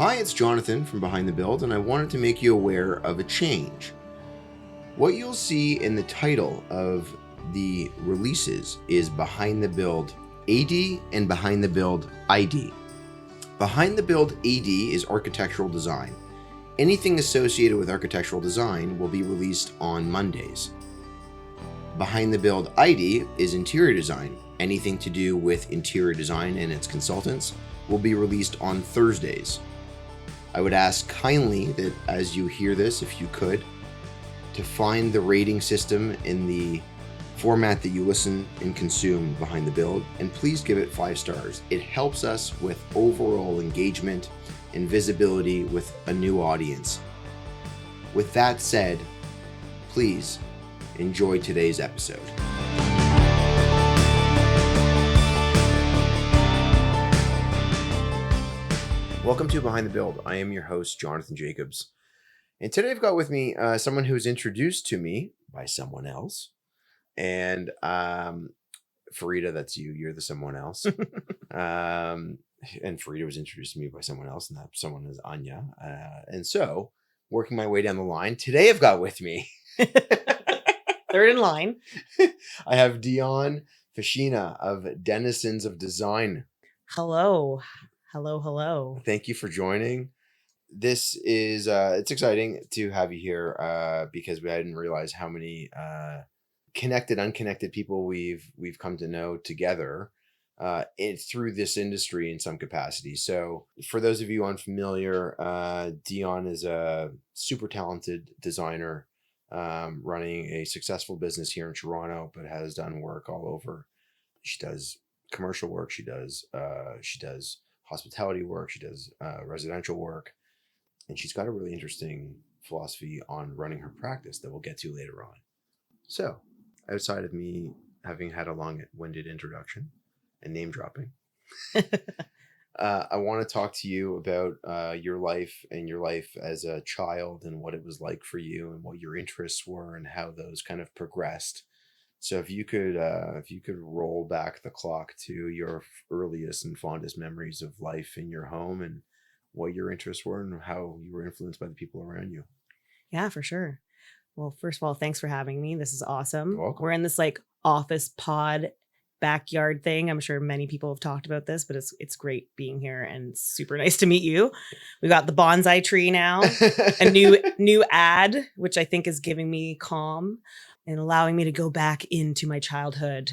Hi, it's Jonathan from Behind the Build, and I wanted to make you aware of a change. What you'll see in the title of the releases is Behind the Build AD and Behind the Build ID. Behind the Build AD is architectural design. Anything associated with architectural design will be released on Mondays. Behind the Build ID is interior design. Anything to do with interior design and its consultants will be released on Thursdays. I would ask kindly that as you hear this, if you could, to find the rating system in the format that you listen and consume Behind the Build, and please give it 5 stars. It helps us with overall engagement and visibility with a new audience. With that said, please enjoy today's episode. Welcome to Behind the Build. I am your host, Jonathan Jacobs. And today I've got with me someone who's introduced to me by someone else. And Farida, that's you. You're the someone else. And Farida was introduced to me by someone else, and that someone is Anya. And so, working my way down the line, today I've got with me... Third in line. I have Dyonne Fashina of Denizens of Design. Hello. Hello. Thank you for joining. This is it's exciting to have you here because I didn't realize how many connected, unconnected people we've come to know together through this industry in some capacity. So for those of you unfamiliar, Dyonne is a super talented designer running a successful business here in Toronto, but has done work all over. She does commercial work. She does hospitality work. She does residential work. And she's got a really interesting philosophy on running her practice that we'll get to later on. So, outside of me having had a long-winded introduction and name dropping, I want to talk to you about your life and your life as a child and what it was like for you and what your interests were and how those kind of progressed. So if you could roll back the clock to your earliest and fondest memories of life in your home and what your interests were and how you were influenced by the people around you. Yeah, for sure. Well, first of all, thanks for having me. This is awesome. You're welcome. We're in this office pod backyard thing. I'm sure many people have talked about this, but it's great being here and super nice to meet you. We got the bonsai tree now, a new ad, which I think is giving me calm and allowing me to go back into my childhood.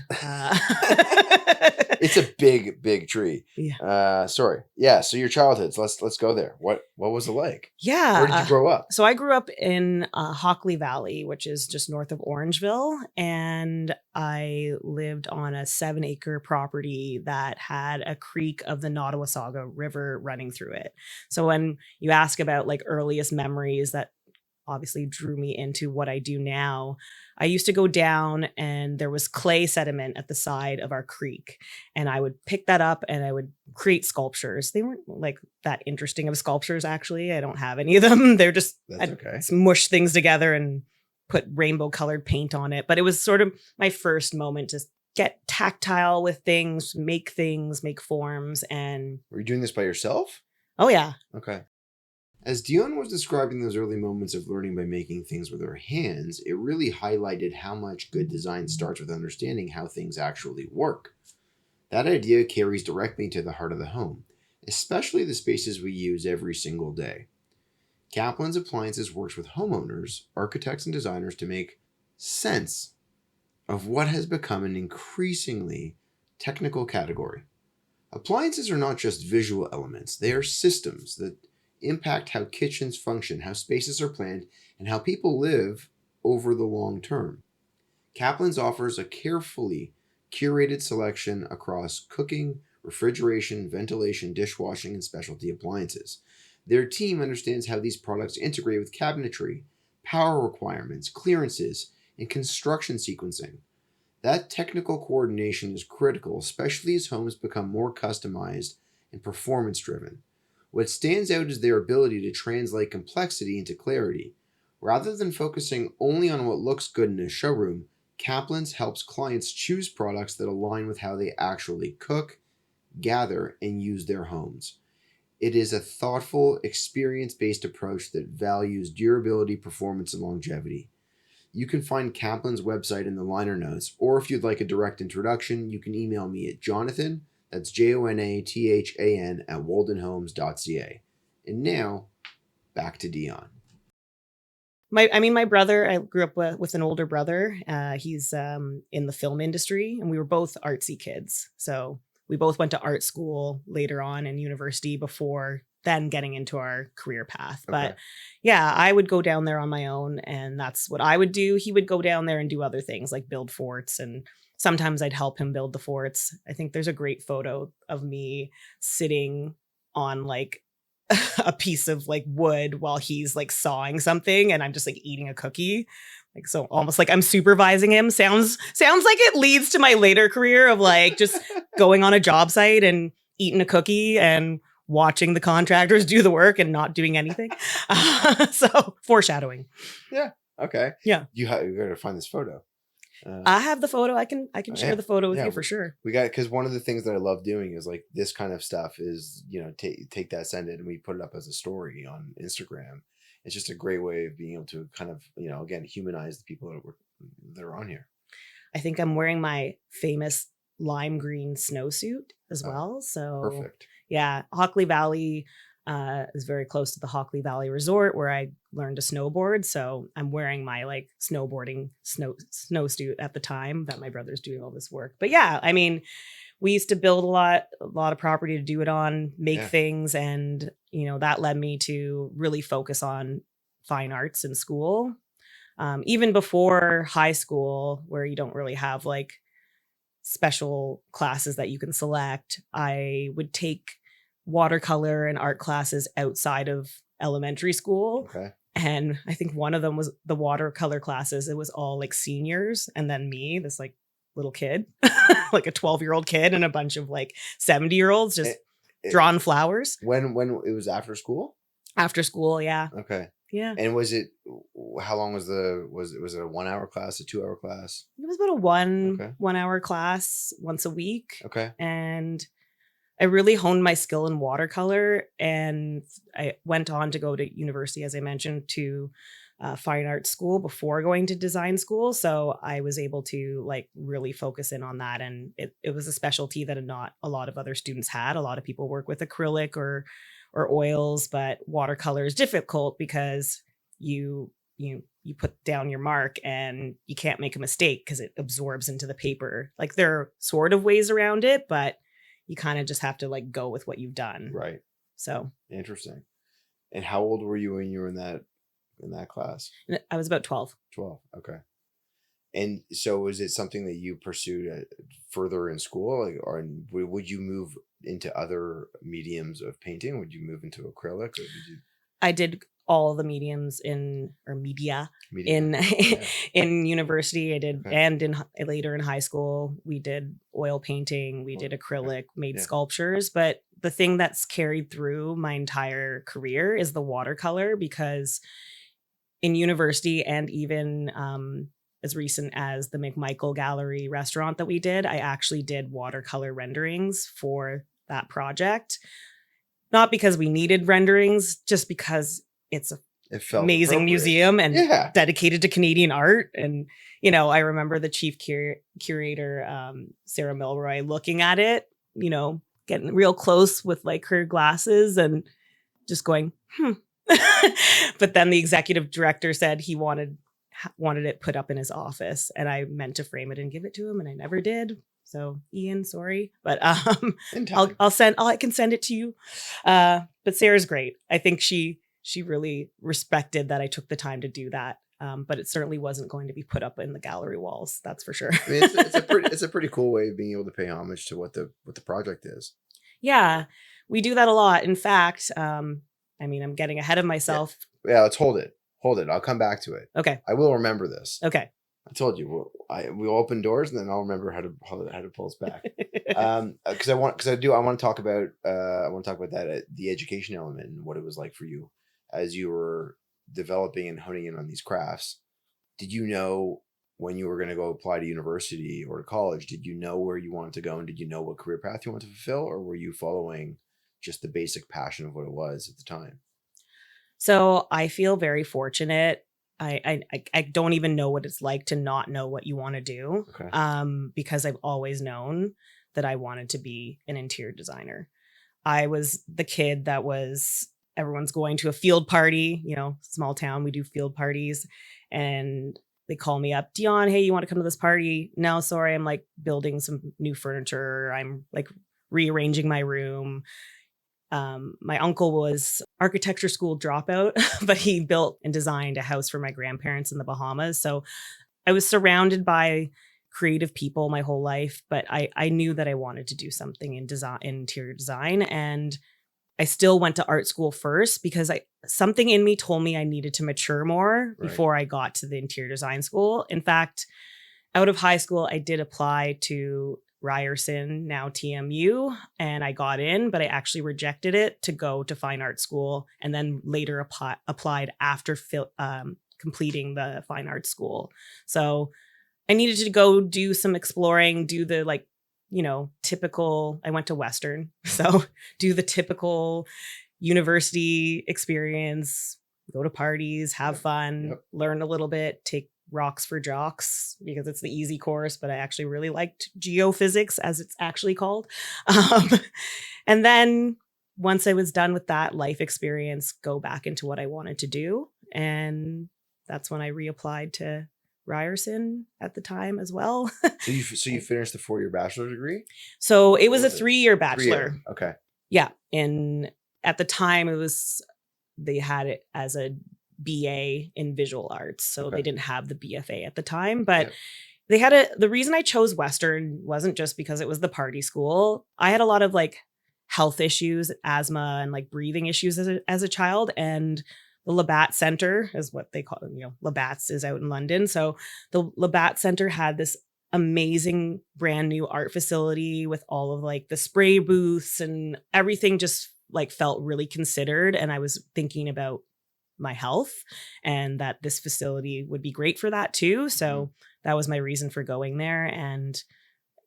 It's a big tree. Yeah. Sorry. Yeah. So your childhood. So let's go there. What was it like? Yeah. Where did you grow up? So I grew up in Hockley Valley, which is just north of Orangeville, and I lived on a 7-acre property that had a creek of the Nottawasaga River running through it. So when you ask about earliest memories that obviously drew me into what I do now, I used to go down and there was clay sediment at the side of our creek, and I would pick that up and I would create sculptures. They weren't that interesting of sculptures, actually. I don't have any of them. They're just, mush things together and put rainbow colored paint on it. But it was sort of my first moment to get tactile with things, make forms. And were you doing this by yourself? Oh yeah. Okay. As Dyonne was describing those early moments of learning by making things with her hands, it really highlighted how much good design starts with understanding how things actually work. That idea carries directly to the heart of the home, especially the spaces we use every single day. Kaplan's Appliances works with homeowners, architects, and designers to make sense of what has become an increasingly technical category. Appliances are not just visual elements, they are systems that impact how kitchens function, how spaces are planned, and how people live over the long term. Kaplan's offers a carefully curated selection across cooking, refrigeration, ventilation, dishwashing, and specialty appliances. Their team understands how these products integrate with cabinetry, power requirements, clearances, and construction sequencing. That technical coordination is critical, especially as homes become more customized and performance-driven. What stands out is their ability to translate complexity into clarity. Rather than focusing only on what looks good in a showroom, Kaplan's helps clients choose products that align with how they actually cook, gather, and use their homes. It is a thoughtful, experience-based approach that values durability, performance, and longevity. You can find Kaplan's website in the liner notes, or if you'd like a direct introduction, you can email me at Jonathan, that's Jonathan, at waldenhomes.ca. And now, back to Dyonne. My brother, I grew up with an older brother. He's in the film industry, and we were both artsy kids. So we both went to art school later on in university before then getting into our career path. Okay. But yeah, I would go down there on my own, and that's what I would do. He would go down there and do other things like build forts, and sometimes I'd help him build the forts. I think there's a great photo of me sitting on like a piece of like wood while he's like sawing something, and I'm just like eating a cookie, like, so almost like I'm supervising him. Sounds like it leads to my later career of like just going on a job site and eating a cookie and watching the contractors do the work and not doing anything. So foreshadowing. Yeah. Okay. Yeah. You got to find this photo. I have the photo. I can share the photo with you for sure. We got, because one of the things that I love doing is like this kind of stuff is, take that, send it, and we put it up as a story on Instagram. It's just a great way of being able to kind of, again, humanize the people that are on here. I think I'm wearing my famous lime green snowsuit as well. So perfect. Yeah, Hockley Valley is very close to the Hockley Valley Resort where I learned to snowboard. So I'm wearing my like snowboarding snowsuit at the time that my brother's doing all this work. But yeah, I mean, we used to build a lot of property to do it on, make things. And, that led me to really focus on fine arts in school. Even before high school, where you don't really have like special classes that you can select, I would take watercolor and art classes outside of elementary school. Okay. And I think one of them was the watercolor classes. It was all like seniors, and then me, this like little kid, like a 12-year-old kid, and a bunch of like 70-year-olds just drawing flowers. When it was after school? After school, yeah. Okay. Yeah. And how long was it a 1 hour class, a 2 hour class? It was about a 1 hour class once a week. Okay. And I really honed my skill in watercolor, and I went on to go to university, as I mentioned, to fine arts school before going to design school. So I was able to like really focus in on that. And it was a specialty that not a lot of other students had. A lot of people work with acrylic or oils, but watercolor is difficult because you put down your mark and you can't make a mistake because it absorbs into the paper. Like there are sort of ways around it, but you kind of just have to like go with what you've done. Right. So interesting. And how old were you when you were in that class? I was about 12. 12. Okay. And so was it something that you pursued further in school, or would you move into other mediums of painting? Would you move into acrylic, or did you? I did all the mediums media. In university. I did, and later in high school, we did oil painting, we did acrylic, made sculptures. But the thing that's carried through my entire career is the watercolor, because in university and even as recent as the McMichael Gallery restaurant that we did, I actually did watercolor renderings for that project. Not because we needed renderings, just because it's an amazing museum and dedicated to Canadian art. And, I remember the chief curator, Sarah Milroy, looking at it, getting real close with like her glasses and just going, But then the executive director said he wanted it put up in his office, and I meant to frame it and give it to him, and I never did. So Ian, sorry, but I can send it to you. But Sarah's great. I think she really respected that I took the time to do that. But it certainly wasn't going to be put up in the gallery walls. That's for sure. I mean, it's a pretty cool way of being able to pay homage to what the project is. Yeah, we do that a lot. In fact, I'm getting ahead of myself. Yeah, let's hold it. I'll come back to it. Okay. I will remember this. Okay. I told you we'll open doors, and then I'll remember how to pull us back. Because I want to talk about that the education element and what it was like for you as you were developing and honing in on these crafts. Did you know when you were going to go apply to university or to college? Did you know where you wanted to go, and did you know what career path you wanted to fulfill, or were you following just the basic passion of what it was at the time? So I feel very fortunate. I don't even know what it's like to not know what you want to do. Okay. Because I've always known that I wanted to be an interior designer. I was the kid that was everyone's going to a field party, small town, we do field parties, and they call me up, Dyonne, hey, you want to come to this party? No, sorry, I'm like building some new furniture. I'm like rearranging my room. My uncle was architecture school dropout, but he built and designed a house for my grandparents in the Bahamas. So I was surrounded by creative people my whole life, but I knew that I wanted to do something in interior design. And I still went to art school first because something in me told me I needed to mature more before I got to the interior design school. In fact, out of high school, I did apply to Ryerson, now TMU, and I got in, but I actually rejected it to go to fine art school, and then later applied after completing the fine art school. So I needed to go do some exploring, do the typical, I went to Western, so do the typical university experience, go to parties, have fun, learn a little bit, take rocks for jocks because it's the easy course, but I actually really liked geophysics, as it's actually called. And then once I was done with that life experience, go back into what I wanted to do. And that's when I reapplied to Ryerson at the time as well. So you finished the 4-year bachelor degree? So it was a 3-year bachelor. 3-year. Okay. Yeah. And at the time they had it as a BA in visual arts. So they didn't have the BFA at the time, but they had the reason I chose Western wasn't just because it was the party school. I had a lot of like health issues, asthma, and like breathing issues as a child. And the Labatt Center is what they call it. Labatt's is out in London. So the Labatt Center had this amazing brand new art facility with all of like the spray booths, and everything just like felt really considered. And I was thinking about my health and that this facility would be great for that too. So that was my reason for going there. And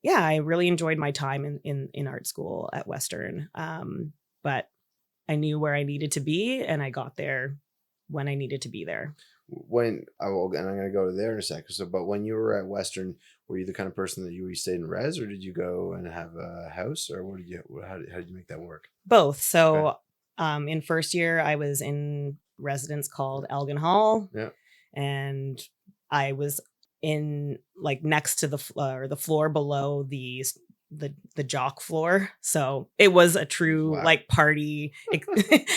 yeah, I really enjoyed my time in art school at Western. But I knew where I needed to be, and I got there when I needed to be there. And I'm going to go there in a second. So, but when you were at Western, were you the kind of person that you stayed in res, or did you go and have a house, or how did you make that work? Both. So, in first year, I was in residence called Elgin Hall. Yeah. And I was in like next to the floor below the jock floor. So it was a true like party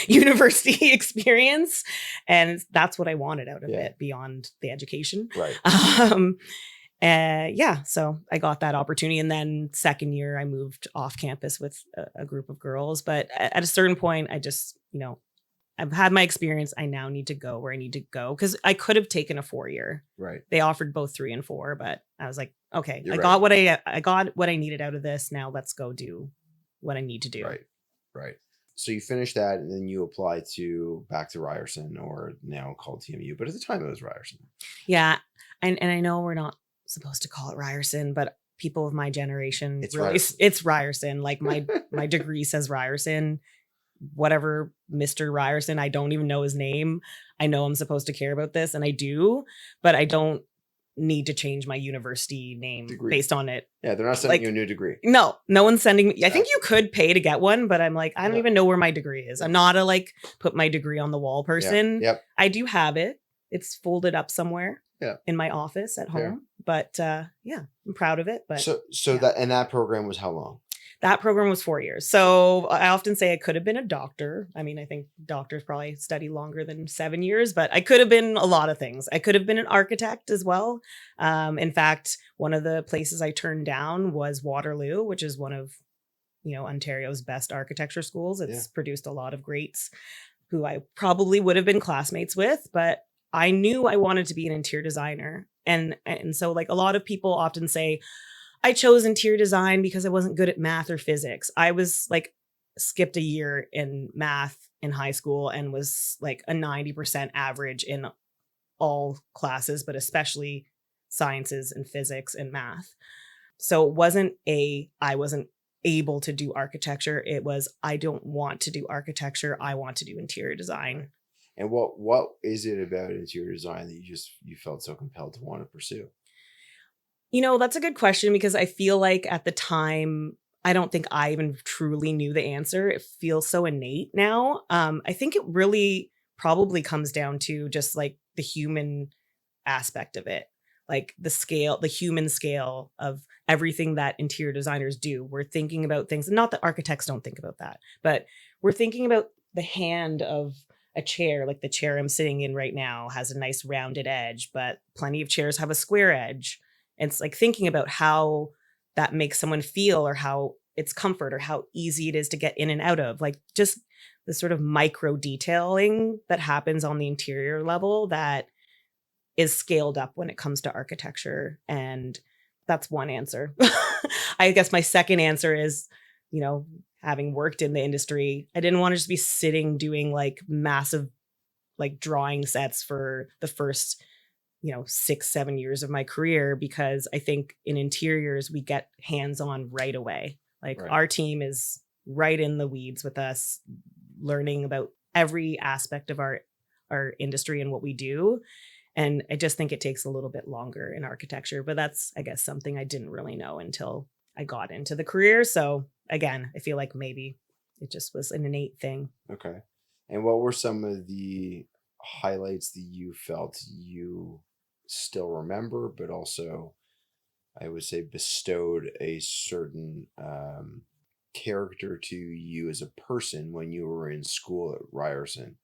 university experience. And that's what I wanted out of it beyond the education. Right. So I got that opportunity. And then second year I moved off campus with a group of girls. But at a certain point, I just, I've had my experience. I now need to go where I need to go, because I could have taken a 4-year. Right. They offered both 3 and 4, but I was like, okay, I got what I needed out of this. Now let's go do what I need to do. Right. Right. So you finished that, and then you applied back to Ryerson, or now called TMU, but at the time it was Ryerson. Yeah. And I know we're not supposed to call it Ryerson, but people of my generation, it's Ryerson. Like my degree says Ryerson. Whatever Mr. Ryerson, I don't even know his name. I know I'm supposed to care about this, and I do, but I don't need to change my university name based on it. Yeah, they're not sending you a new degree. No one's sending me. I think you could pay to get one, but I'm like, I don't even know where my degree is. I'm not a put my degree on the wall person. Yep. I do have it. It's folded up somewhere in my office at home. But I'm proud of it. But that program was how long? That program was 4 years. So I often say I could have been a doctor. I mean, I think doctors probably study longer than 7 years, but I could have been a lot of things. I could have been an architect as well. In fact, one of the places I turned down was Waterloo, which is one of, Ontario's best architecture schools. It's produced a lot of greats who I probably would have been classmates with, but I knew I wanted to be an interior designer. And so like a lot of people often say, I chose interior design because I wasn't good at math or physics. I was like skipped a year in math in high school and was like a 90% average in all classes, but especially sciences and physics and math. So it wasn't I wasn't able to do architecture. It was, I don't want to do architecture. I want to do interior design. And what is it about interior design that you felt so compelled to want to pursue? That's a good question, because I feel like at the time, I don't think I even truly knew the answer. It feels so innate now. I think it really probably comes down to just like the human aspect of it, like the human scale of everything that interior designers do. We're thinking about things, not that architects don't think about that, but we're thinking about the hand of a chair. Like the chair I'm sitting in right now has a nice rounded edge, but plenty of chairs have a square edge. And it's like thinking about how that makes someone feel, or how it's comfort, or how easy it is to get in and out of, like just the sort of micro detailing that happens on the interior level that is scaled up when it comes to architecture. And that's one answer. I guess my second answer is, having worked in the industry, I didn't want to just be sitting doing like massive like drawing sets for the first 6-7 years of my career, because I think in interiors we get hands-on right away. Like Right. Our team is right in the weeds with us, learning about every aspect of our industry and what we do. And I just think it takes a little bit longer in architecture, but that's, I guess, something I didn't really know until I got into the career. So again, I feel like maybe it just was an innate thing. Okay. And what were some of the highlights that you felt you still remember, but also, I would say, bestowed a certain character to you as a person when you were in school at Ryerson?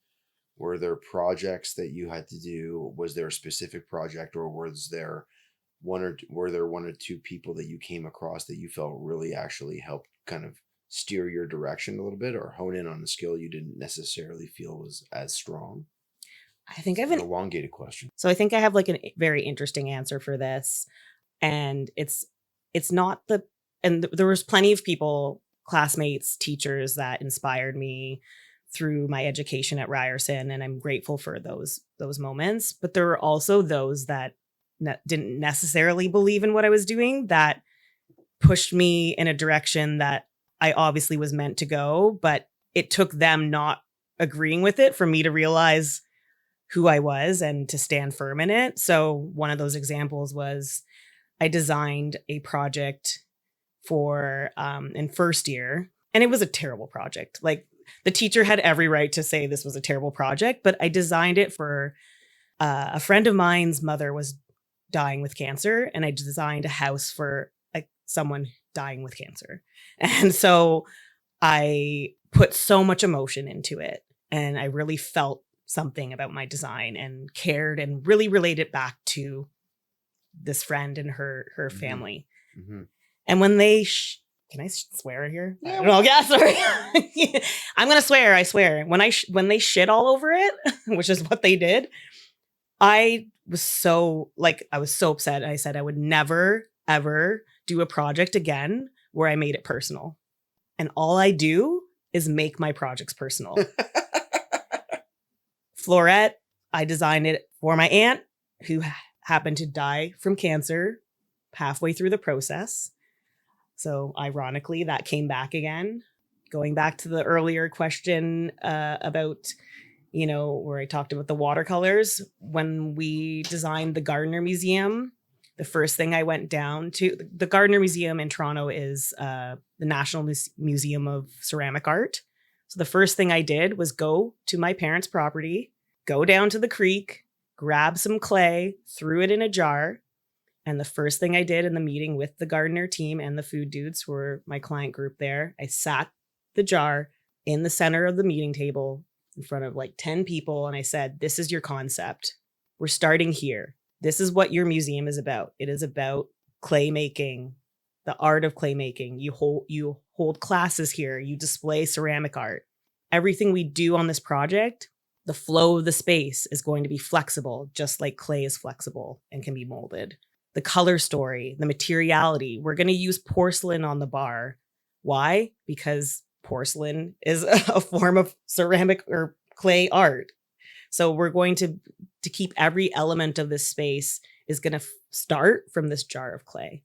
Were there projects that you had to do? Was there a specific project, or were there one or two people that you came across that you felt really actually helped kind of steer your direction a little bit, or hone in on a skill you didn't necessarily feel was as strong? I think I have An elongated question. So I think I have like a very interesting answer for this. And it's not there was plenty of people, classmates, teachers that inspired me through my education at Ryerson, and I'm grateful for those moments. But there were also those that didn't necessarily believe in what I was doing, that pushed me in a direction that I obviously was meant to go, but it took them not agreeing with it for me to realize who I was and to stand firm in it. So one of those examples was I designed a project for in first year, and it was a terrible project. Like the teacher had every right to say this was a terrible project, but I designed it for a friend of mine's mother was dying with cancer, and I designed a house for like someone dying with cancer. And so I put so much emotion into it, and I really felt something about my design and cared and really related back to this friend and her family. Mm-hmm. And when they can I swear here? Yeah. No, yeah, sorry. I'm gonna swear. I swear. When they shit all over it, which is what they did, I was so upset. I said I would never ever do a project again where I made it personal. And all I do is make my projects personal. Florette, I designed it for my aunt who happened to die from cancer halfway through the process. So ironically, that came back again. Going back to the earlier question about, where I talked about the watercolors, when we designed the Gardner Museum, the first thing I went down to, the Gardner Museum in Toronto is the National Museum of Ceramic Art. So the first thing I did was go to my parents' property, go down to the creek, grab some clay, threw it in a jar. And the first thing I did in the meeting with the Gardner team and the food dudes, who were my client group there, I sat the jar in the center of the meeting table in front of like 10 people. And I said, this is your concept. We're starting here. This is what your museum is about. It is about clay making, the art of clay making. You hold classes here. You display ceramic art. Everything we do on this project, the flow of the space is going to be flexible, just like clay is flexible and can be molded. The color story, the materiality. We're going to use porcelain on the bar. Why? Because porcelain is a form of ceramic or clay art. So we're going to keep every element of this space is going to start from this jar of clay.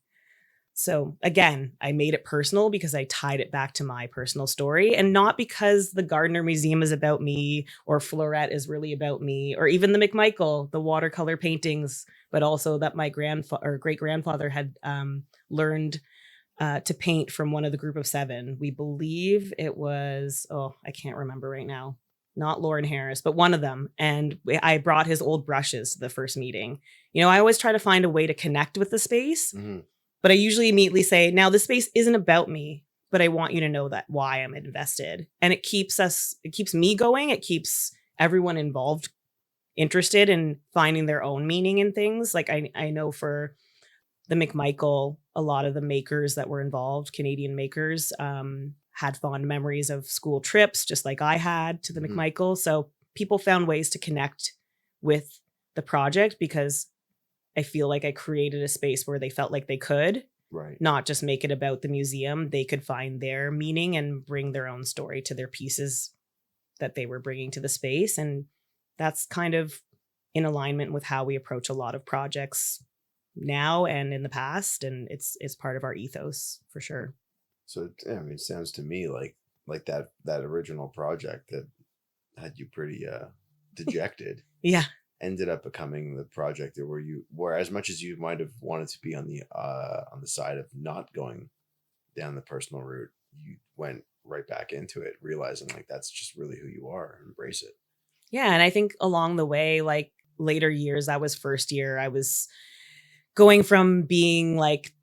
So again, I made it personal because I tied it back to my personal story, and not because the Gardner Museum is about me or Florette is really about me, or even the McMichael, the watercolor paintings, but also that my great grandfather had learned to paint from one of the group of 7. We believe it was, I can't remember right now. Not Lauren Harris, but one of them. And I brought his old brushes to the first meeting. I always try to find a way to connect with the space. Mm-hmm. But I usually immediately say, now this space isn't about me, but I want you to know that why I'm invested. And it keeps me going. It keeps everyone involved interested in finding their own meaning in things. Like I know for the McMichael, a lot of the makers that were involved, Canadian makers, had fond memories of school trips, just like I had to the McMichael. So people found ways to connect with the project because I feel like I created a space where they felt like they could not just make it about the museum. They could find their meaning and bring their own story to their pieces that they were bringing to the space. And that's kind of in alignment with how we approach a lot of projects now and in the past. And it's part of our ethos for sure. So, it sounds to me like that original project that had you pretty dejected. Yeah. Ended up becoming the project where as much as you might have wanted to be on the side of not going down the personal route, you went right back into it, realizing like that's just really who you are. Embrace it. Yeah. And I think along the way, like later years, that was first year, I was going from being like,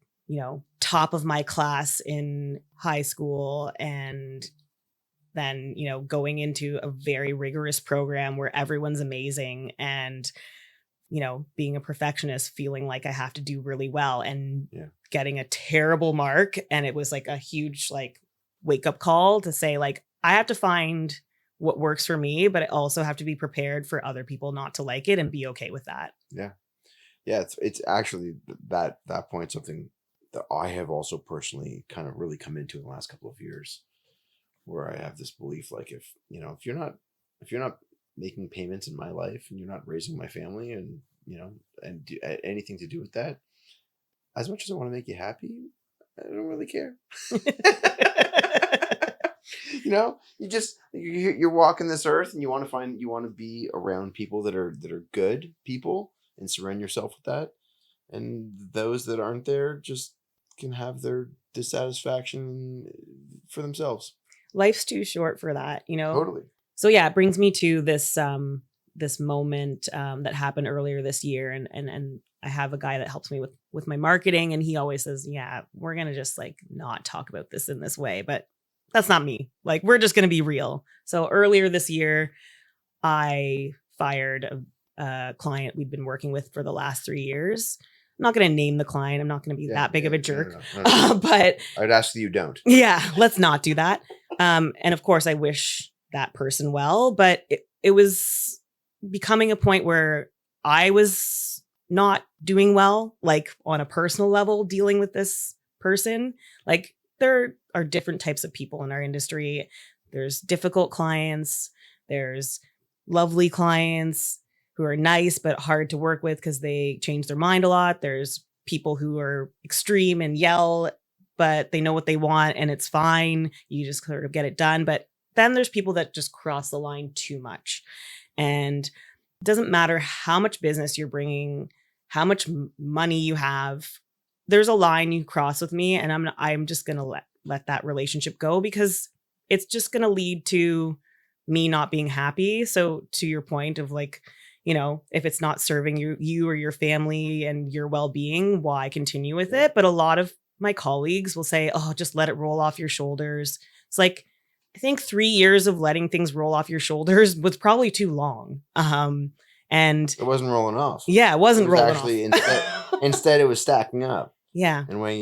top of my class in high school, and then, going into a very rigorous program where everyone's amazing, and, being a perfectionist, feeling like I have to do really well, and getting a terrible mark. And it was like a huge like wake up call to say, like, I have to find what works for me, but I also have to be prepared for other people not to like it and be okay with that. Yeah. Yeah. It's actually that point, something that I have also personally kind of really come into in the last couple of years, where I have this belief, like, if you're not making payments in my life and you're not raising my family and, and anything to do with that, as much as I want to make you happy, I don't really care. You're walking this earth and you want to be around people that are good people and surround yourself with that. And those that aren't there just can have their dissatisfaction for themselves. Life's too short for that, Totally. So yeah, it brings me to this this moment that happened earlier this year, and I have a guy that helps me with my marketing, and he always says, yeah, we're gonna just like not talk about this in this way, but that's not me. Like, we're just gonna be real. So earlier this year, I fired a client we'd been working with for the last 3 years. I'm not going to name the client. I'm not going to be that big of a jerk, no. But I'd ask that you don't. Yeah, let's not do that. And of course, I wish that person well, but it was becoming a point where I was not doing well, like on a personal level, dealing with this person. Like, there are different types of people in our industry. There's difficult clients. There's lovely clients who are nice but hard to work with because they change their mind a lot. There's people who are extreme and yell, but they know what they want and it's fine. You just sort of get it done. But then there's people that just cross the line too much. And it doesn't matter how much business you're bringing, how much money you have. There's a line you cross with me, and I'm just going to let that relationship go, because it's just going to lead to me not being happy. So to your point of like, if it's not serving you or your family and your well-being, why continue with it? But a lot of my colleagues will say, oh, just let it roll off your shoulders. It's like, I think 3 years of letting things roll off your shoulders was probably too long. And it wasn't rolling off. Yeah, it wasn't rolling off. Instead, it was stacking up. Yeah. And weighing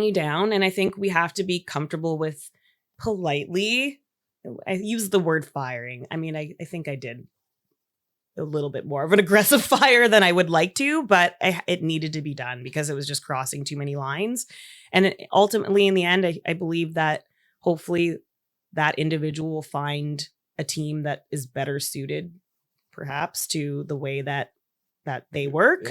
you down. And I think we have to be comfortable with politely. I use the word firing. I mean, I think I did a little bit more of an aggressive fire than I would like to, but it needed to be done because it was just crossing too many lines. And ultimately, in the end, I believe that hopefully that individual will find a team that is better suited, perhaps, to the way that they work,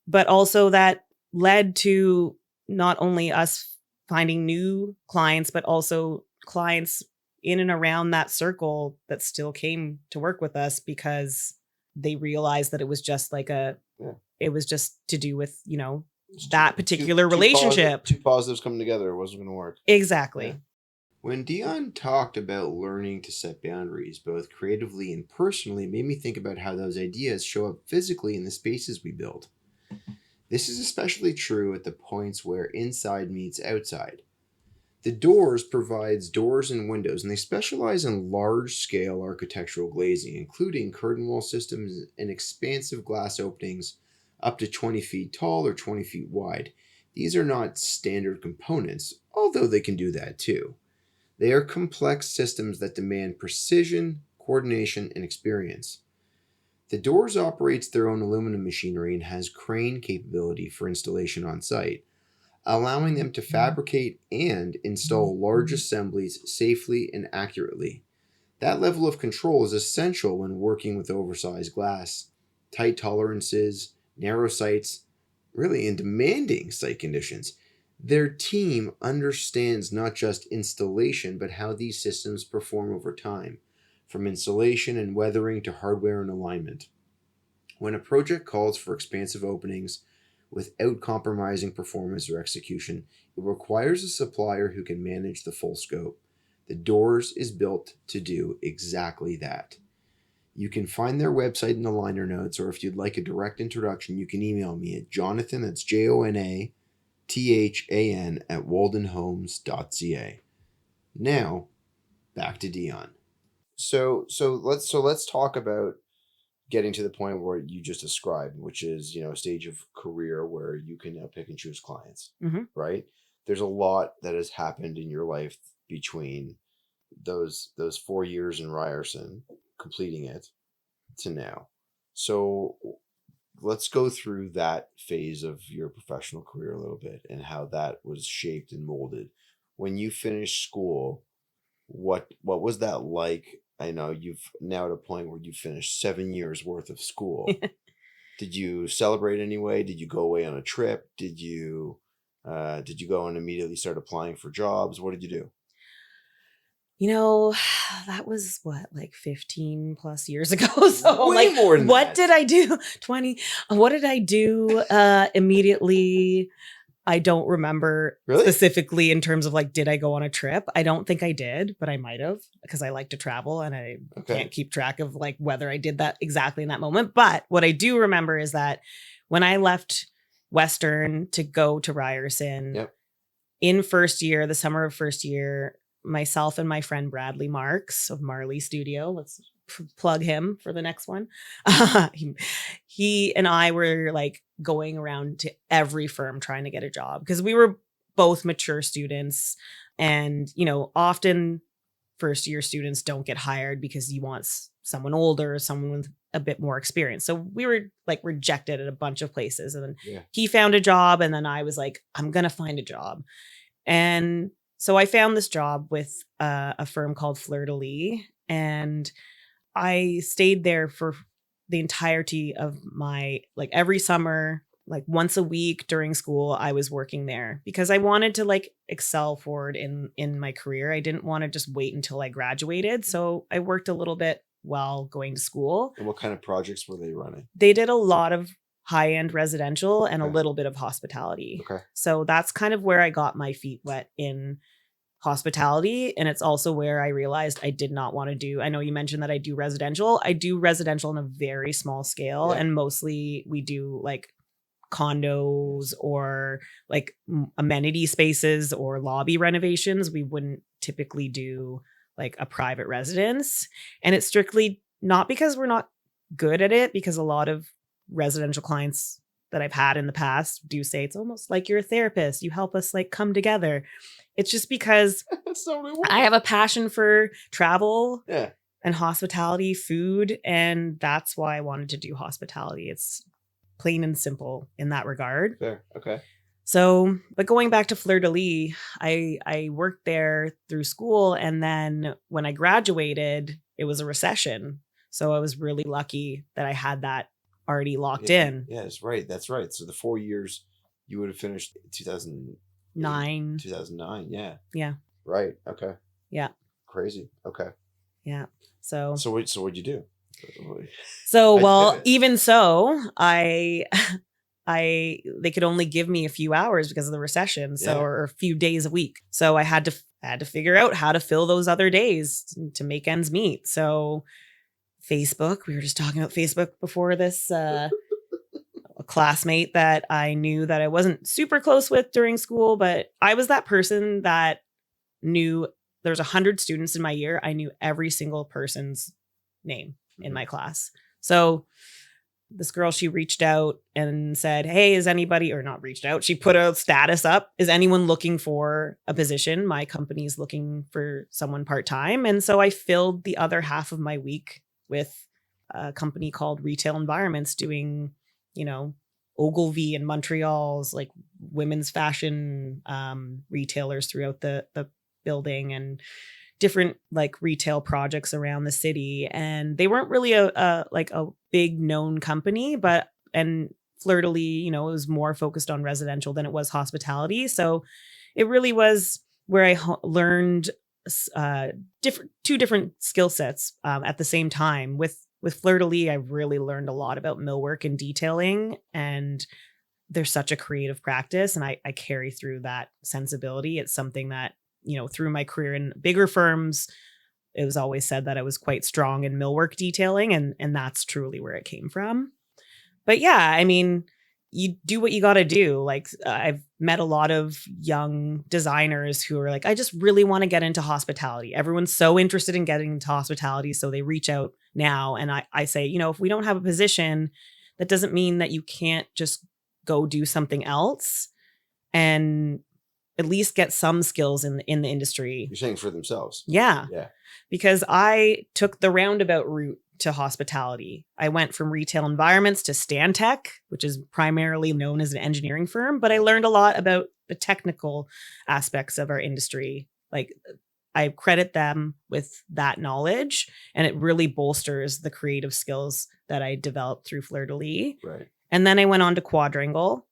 but also that led to not only us finding new clients, but also clients in and around that circle that still came to work with us because they realized that it was just like it was just to do with, that particular relationship. Two positives coming together. It wasn't going to work. Exactly. Yeah. When Dyonne talked about learning to set boundaries, both creatively and personally, it made me think about how those ideas show up physically in the spaces we build. This is especially true at the points where inside meets outside. The Doors provides doors and windows, and they specialize in large-scale architectural glazing, including curtain wall systems and expansive glass openings up to 20 feet tall or 20 feet wide. These are not standard components, although they can do that too. They are complex systems that demand precision, coordination, and experience. The Doors operates their own aluminum machinery and has crane capability for installation on site, allowing them to fabricate and install large assemblies safely and accurately. That level of control is essential when working with oversized glass, tight tolerances, narrow sites, really in demanding site conditions. Their team understands not just installation, but how these systems perform over time, from insulation and weathering to hardware and alignment. When a project calls for expansive openings without compromising performance or execution, it requires a supplier who can manage the full scope. The Doors is built to do exactly that. You can find their website in the liner notes, or if you'd like a direct introduction, you can email me at Jonathan, that's Jonathan, at waldenhomes.ca. Now, back to Dyonne. So let's talk about getting to the point where you just described, which is, a stage of career where you can now pick and choose clients, right? There's a lot that has happened in your life between those 4 years in Ryerson, completing it, to now. So let's go through that phase of your professional career a little bit and how that was shaped and molded. When you finished school, what was that like? I know you've now at a point where you finished 7 years worth of school. Did you celebrate anyway? Did you go away on a trip? Did you go and immediately start applying for jobs? What did you do? That was like 15 plus years ago. So Way more than what that. did I do? 20. What did I do immediately? I don't remember specifically in terms of did I go on a trip? I don't think I did, but I might have because I like to travel and I can't keep track of whether I did that exactly in that moment. But what I do remember is that when I left Western to go to Ryerson in first year, the summer of first year, myself and my friend Bradley Marks of Marley Studio, let's plug him for the next one. He and I were going around to every firm trying to get a job because we were both mature students, and often first year students don't get hired because you want someone older, someone with a bit more experience. So we were rejected at a bunch of places, and then he found a job, and then I was like, I'm gonna find a job. And so I found this job with a firm called Fleur de Lis, and I stayed there for the entirety of my, every summer, once a week during school, I was working there because I wanted to excel forward in my career. I didn't want to just wait until I graduated. So I worked a little bit while going to school. And what kind of projects were they running? They did a lot of high-end residential and a little bit of hospitality. Okay. So that's kind of where I got my feet wet in hospitality. And it's also where I realized I did not want to do, I know you mentioned that I do residential. I do residential on a very small scale. And mostly we do condos or amenity spaces or lobby renovations. We wouldn't typically do a private residence. And it's strictly not because we're not good at it, because a lot of residential clients that I've had in the past do say it's almost like you're a therapist. You help us come together. It's just because I have a passion for travel and hospitality, food, and that's why I wanted to do hospitality. It's plain and simple in that regard. Fair. Okay. So, but going back to Fleur de Lis, I worked there through school, and then when I graduated, it was a recession. So I was really lucky that I had that already locked in. Yeah, that's right. So the 4 years You would have finished 2009. 2009. Yeah. Yeah. Right. Okay. Yeah. Crazy. Okay. Yeah. So what'd you do? So, How'd you well, pivot? even so, they could only give me a few hours because of the recession. So, Yeah. or a few days a week. So I had to figure out how to fill those other days to make ends meet. So Facebook, we were just talking about Facebook before this, a classmate that I knew that I wasn't super close with during school, but I was that person that knew there's 100 students in my year. I knew every single person's name in my class. So this girl, she reached out and said, hey, is anybody, or not reached out, she put a status up. Is anyone looking for a position? My company's looking for someone part-time. And so I filled the other half of my week with a company called Retail Environments doing, Ogilvy and Montreal's like women's fashion retailers throughout the building and different like retail projects around the city. And they weren't really a big known company, and Fleur de Lis, it was more focused on residential than it was hospitality. So it really was where I learned two different skill sets at the same time. With Fleur de Lis, I really learned a lot about millwork and detailing, and there's such a creative practice, and I carry through that sensibility. It's something that, through my career in bigger firms, it was always said that I was quite strong in millwork detailing, and that's truly where it came from. But yeah, I mean, you do what you got to do. Like I've met a lot of young designers who are like, I just really want to get into hospitality. Everyone's so interested in getting into hospitality. So they reach out now. And I say, if we don't have a position, that doesn't mean that you can't just go do something else and at least get some skills in the industry. You're saying for themselves. Yeah. Yeah. Because I took the roundabout route to hospitality. I went from Retail Environments to Stantec, which is primarily known as an engineering firm, but I learned a lot about the technical aspects of our industry. Like I credit them with that knowledge, and it really bolsters the creative skills that I developed through Fleur de Lis. Right. And then I went on to Quadrangle,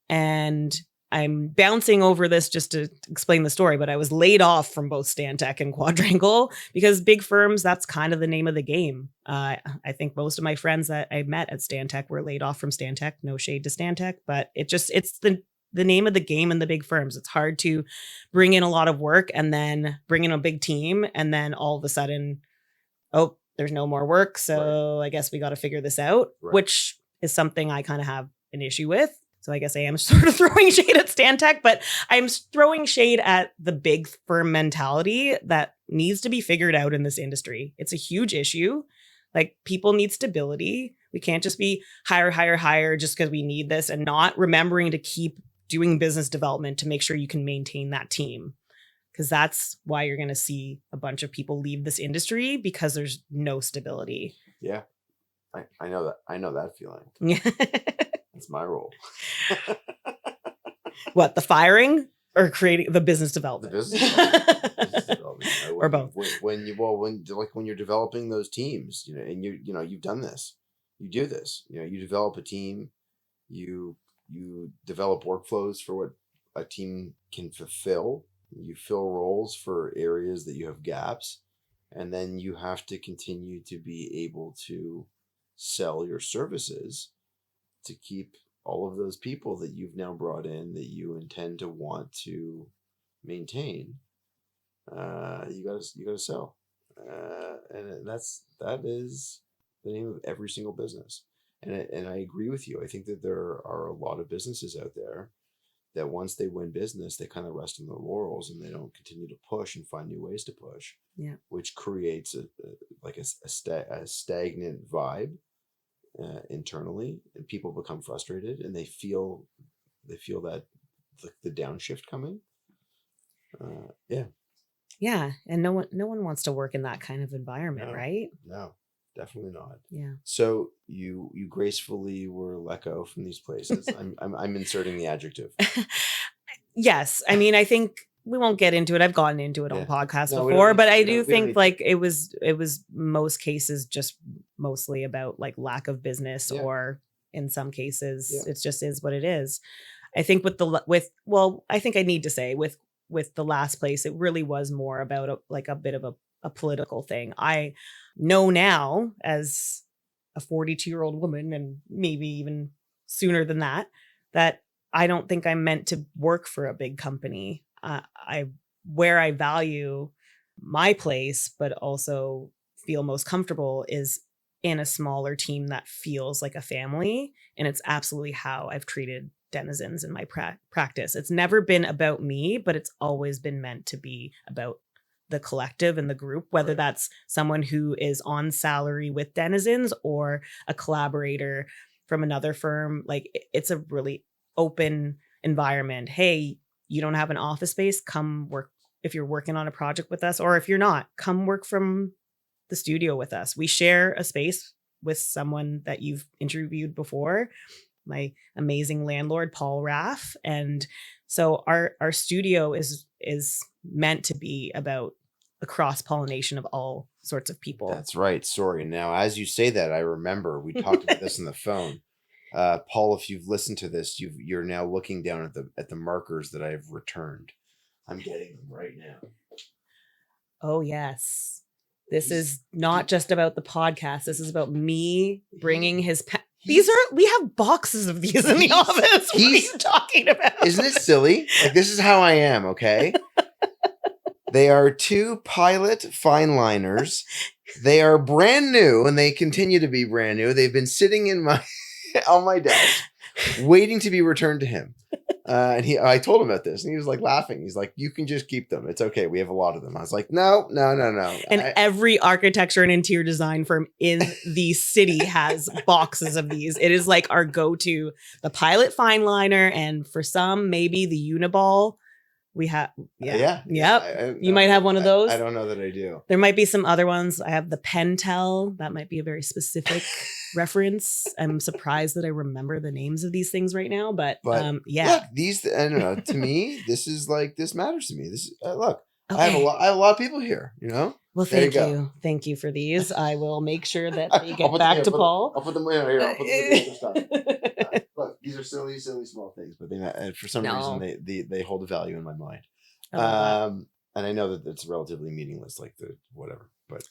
and I'm bouncing over this just to explain the story, but I was laid off from both Stantec and Quadrangle because big firms, that's kind of the name of the game. I think most of my friends that I met at Stantec were laid off from Stantec. No shade to Stantec, but it's the name of the game in the big firms. It's hard to bring in a lot of work and then bring in a big team, and then all of a sudden, oh, there's no more work. So I guess we got to figure this out, which is something I kind of have an issue with. So I guess I am sort of throwing shade at Stantec, but I'm throwing shade at the big firm mentality that needs to be figured out in this industry. It's a huge issue. Like people need stability. We can't just be hire just because we need this and not remembering to keep doing business development to make sure you can maintain that team. Because that's why you're going to see a bunch of people leave this industry, because there's no stability. Yeah. I know that. I know that feeling. Yeah. That's my role. What, the firing or creating the business development? The business development. Or both. When you're developing those teams, and you've done this, you do this, you develop a team, you develop workflows for what a team can fulfill. You fill roles for areas that you have gaps, and then you have to continue to be able to sell your services to keep all of those people that you've now brought in that you intend to want to maintain. You gotta sell, and that is the name of every single business. And I agree with you. I think that there are a lot of businesses out there that once they win business, they kind of rest on their laurels and they don't continue to push and find new ways to push. Yeah, which creates a stagnant vibe internally, and people become frustrated and they feel that the downshift coming. Yeah, and no one wants to work in that kind of environment, right? No, definitely not. Yeah. So you gracefully were let go from these places. I'm inserting the adjective. Yes, I mean, I think we won't get into it. I've gotten into it on podcasts before, but I do think like it was most cases just mostly about like lack of business, or in some cases it just is what it is. I think I think I need to say with the last place, it really was more about a bit of a political thing. I know now as a 42-year-old woman, and maybe even sooner than that I don't think I'm meant to work for a big company. Where I value my place, but also feel most comfortable is in a smaller team that feels like a family. And it's absolutely how I've treated Denizens in my practice. It's never been about me, but it's always been meant to be about the collective and the group, whether that's someone who is on salary with Denizens or a collaborator from another firm. Like, it's a really open environment. Hey, you don't have an office space? Come work. If you're working on a project with us, or if you're not, come work from the studio with us. We share a space with someone that you've interviewed before, my amazing landlord, Paul Raff. And so our studio is meant to be about the cross-pollination of all sorts of people. That's right. Sorry. Now, as you say that, I remember we talked about this on the phone. Paul, if you've listened to this, you're now looking down at the markers that I've returned. I'm getting them right now. Oh, yes. This is not just about the podcast. This is about me bringing his we have boxes of these in the office. What are you talking about? Isn't it silly? Like, this is how I am, okay? They are 2 Pilot fine liners. They are brand new, and they continue to be brand new. They've been sitting on my desk, waiting to be returned to him. And I told him about this, and he was like laughing. He's like, "You can just keep them. It's okay. We have a lot of them." I was like, "No." And every architecture and interior design firm in the city has boxes of these. It is like our go-to, the Pilot fine liner, and for some, maybe the Uniball. We have, yep. You might have one of those. I don't know that I do. There might be some other ones. I have the Pentel. That might be a very specific reference. I'm surprised that I remember the names of these things right now, but yeah. Look, these, I don't know. To me, this matters to me. This look. Okay. I have a lot of people here. You know. Well, thank you. Thank you for these. I will make sure that they get back to Paul. I'll put them in here. I'll put them with the other stuff. Look, these are silly small things, but for some reason they hold a value in my mind. And I know that it's relatively meaningless, like the whatever, but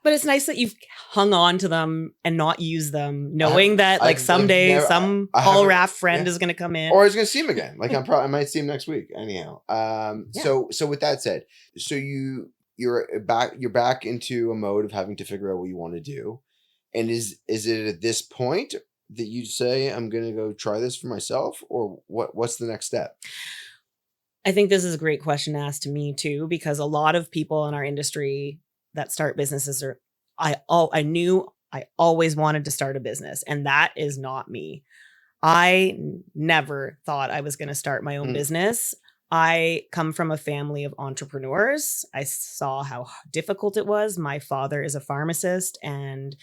it's nice that you've hung on to them and not used them, knowing that someday some Paul Raff friend is going to come in, or I was going to see him again. Like I might see him next week. Anyhow, so with that said, so you're back into a mode of having to figure out what you want to do, and is it at this point that you say, I'm going to go try this for myself, or what's the next step? I think this is a great question asked to me too, because a lot of people in our industry that start businesses I knew I always wanted to start a business, and that is not me. I never thought I was going to start my own business. I come from a family of entrepreneurs. I saw how difficult it was. My father is a pharmacist and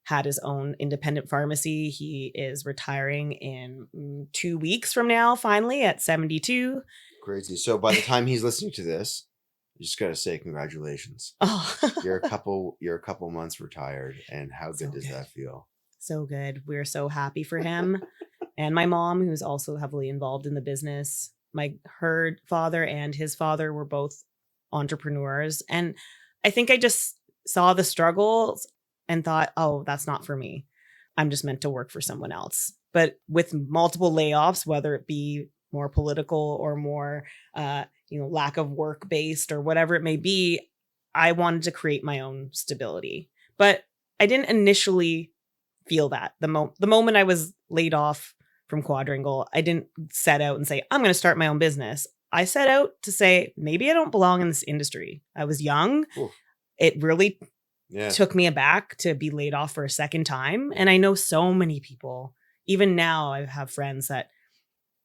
had his own independent pharmacy. He is retiring in 2 weeks from now, finally, at 72. Crazy. So by the time he's listening to this, you just got to say congratulations. Oh. You're a couple months retired, and how good does that feel? So good. We're so happy for him. And my mom, who's also heavily involved in the business. Her father and his father were both entrepreneurs. And I think I just saw the struggles and thought, oh, that's not for me. I'm just meant to work for someone else. But with multiple layoffs, whether it be more political or more, lack of work based or whatever it may be, I wanted to create my own stability. But I didn't initially feel that. The moment I was laid off from Quadrangle, I didn't set out and say, I'm going to start my own business. I set out to say, maybe I don't belong in this industry. I was young. Oof. It really took me aback to be laid off for a second time. And I know so many people, even now I have friends that,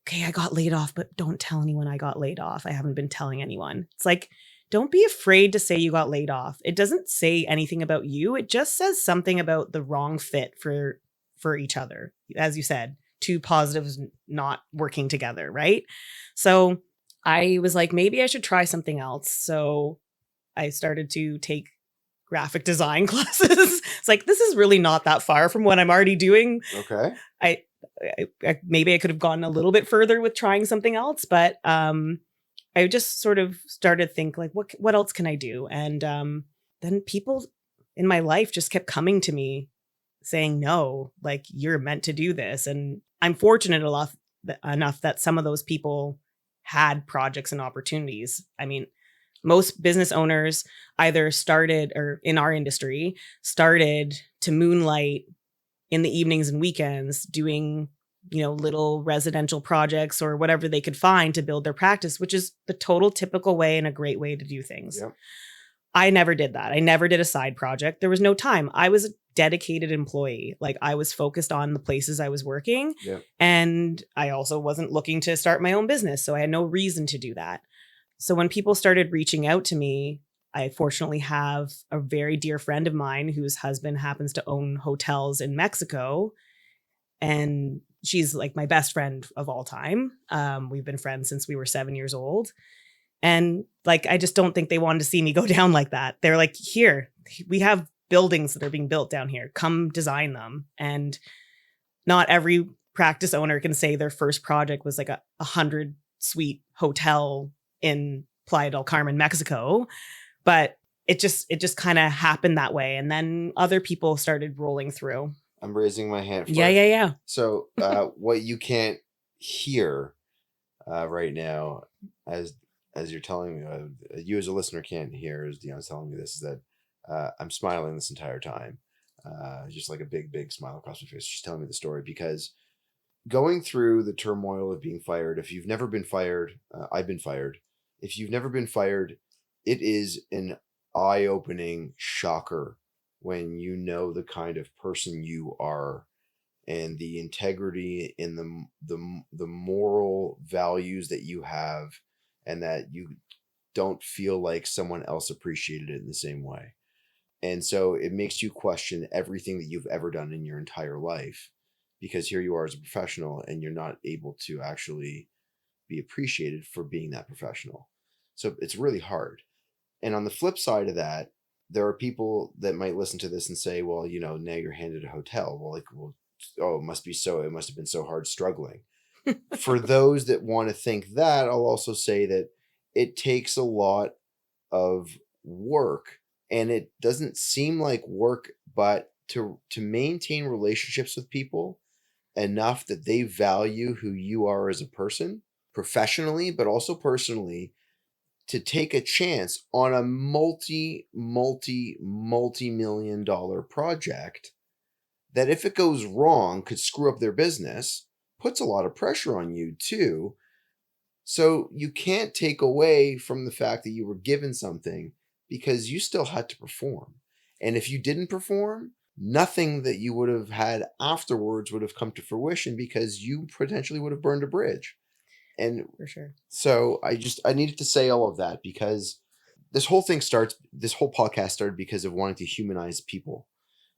okay, I got laid off, but don't tell anyone I got laid off. I haven't been telling anyone. It's like, don't be afraid to say you got laid off. It doesn't say anything about you. It just says something about the wrong fit for each other. As you said, 2 positives not working together, right? So I was like, maybe I should try something else. So I started to take graphic design classes. It's like, this is really not that far from what I'm already doing. Okay. maybe I could have gone a little bit further with trying something else, but I just sort of started to think like, what else can I do? And then people in my life just kept coming to me saying, no, like you're meant to do this. And I'm fortunate enough that some of those people had projects and opportunities. I mean, most business owners either started, or in our industry, started to moonlight in the evenings and weekends doing, little residential projects or whatever they could find to build their practice, which is the total typical way and a great way to do things. Yep. I never did that. I never did a side project. There was no time. I was a dedicated employee. Like I was focused on the places I was working. Yep. And I also wasn't looking to start my own business. So I had no reason to do that. So when people started reaching out to me, I fortunately have a very dear friend of mine whose husband happens to own hotels in Mexico. And she's like my best friend of all time. We've been friends since we were 7 years old. And like, I just don't think they wanted to see me go down like that. They're like, here, we have buildings that are being built down here. Come design them. And not every practice owner can say their first project was like a 100 suite hotel in Playa del Carmen, Mexico. But it just kind of happened that way. And then other people started rolling through. I'm raising my hand. Yeah. So what you can't hear right now, as you're telling me, you as a listener can't hear, as Dyonne's telling me this, is that I'm smiling this entire time. Just like a big smile across my face. She's telling me the story because going through the turmoil of being fired, if you've never been fired, I've been fired. If you've never been fired, it is an eye-opening shocker when you know the kind of person you are and the integrity in the moral values that you have, and that you don't feel like someone else appreciated it in the same way. And so it makes you question everything that you've ever done in your entire life, because here you are as a professional and you're not able to actually be appreciated for being that professional. So it's really hard. And on the flip side of that, there are people that might listen to this and say, well, now you're handed a hotel. Well, it must have been so hard struggling. For those that want to think that, I'll also say that it takes a lot of work, and it doesn't seem like work, but to maintain relationships with people enough that they value who you are as a person professionally, but also personally, to take a chance on a multi-million-dollar project that, if it goes wrong, could screw up their business, puts a lot of pressure on you too. So you can't take away from the fact that you were given something, because you still had to perform. And if you didn't perform, nothing that you would have had afterwards would have come to fruition, because you potentially would have burned a bridge. And for sure. So I needed to say all of that, because this whole podcast started because of wanting to humanize people.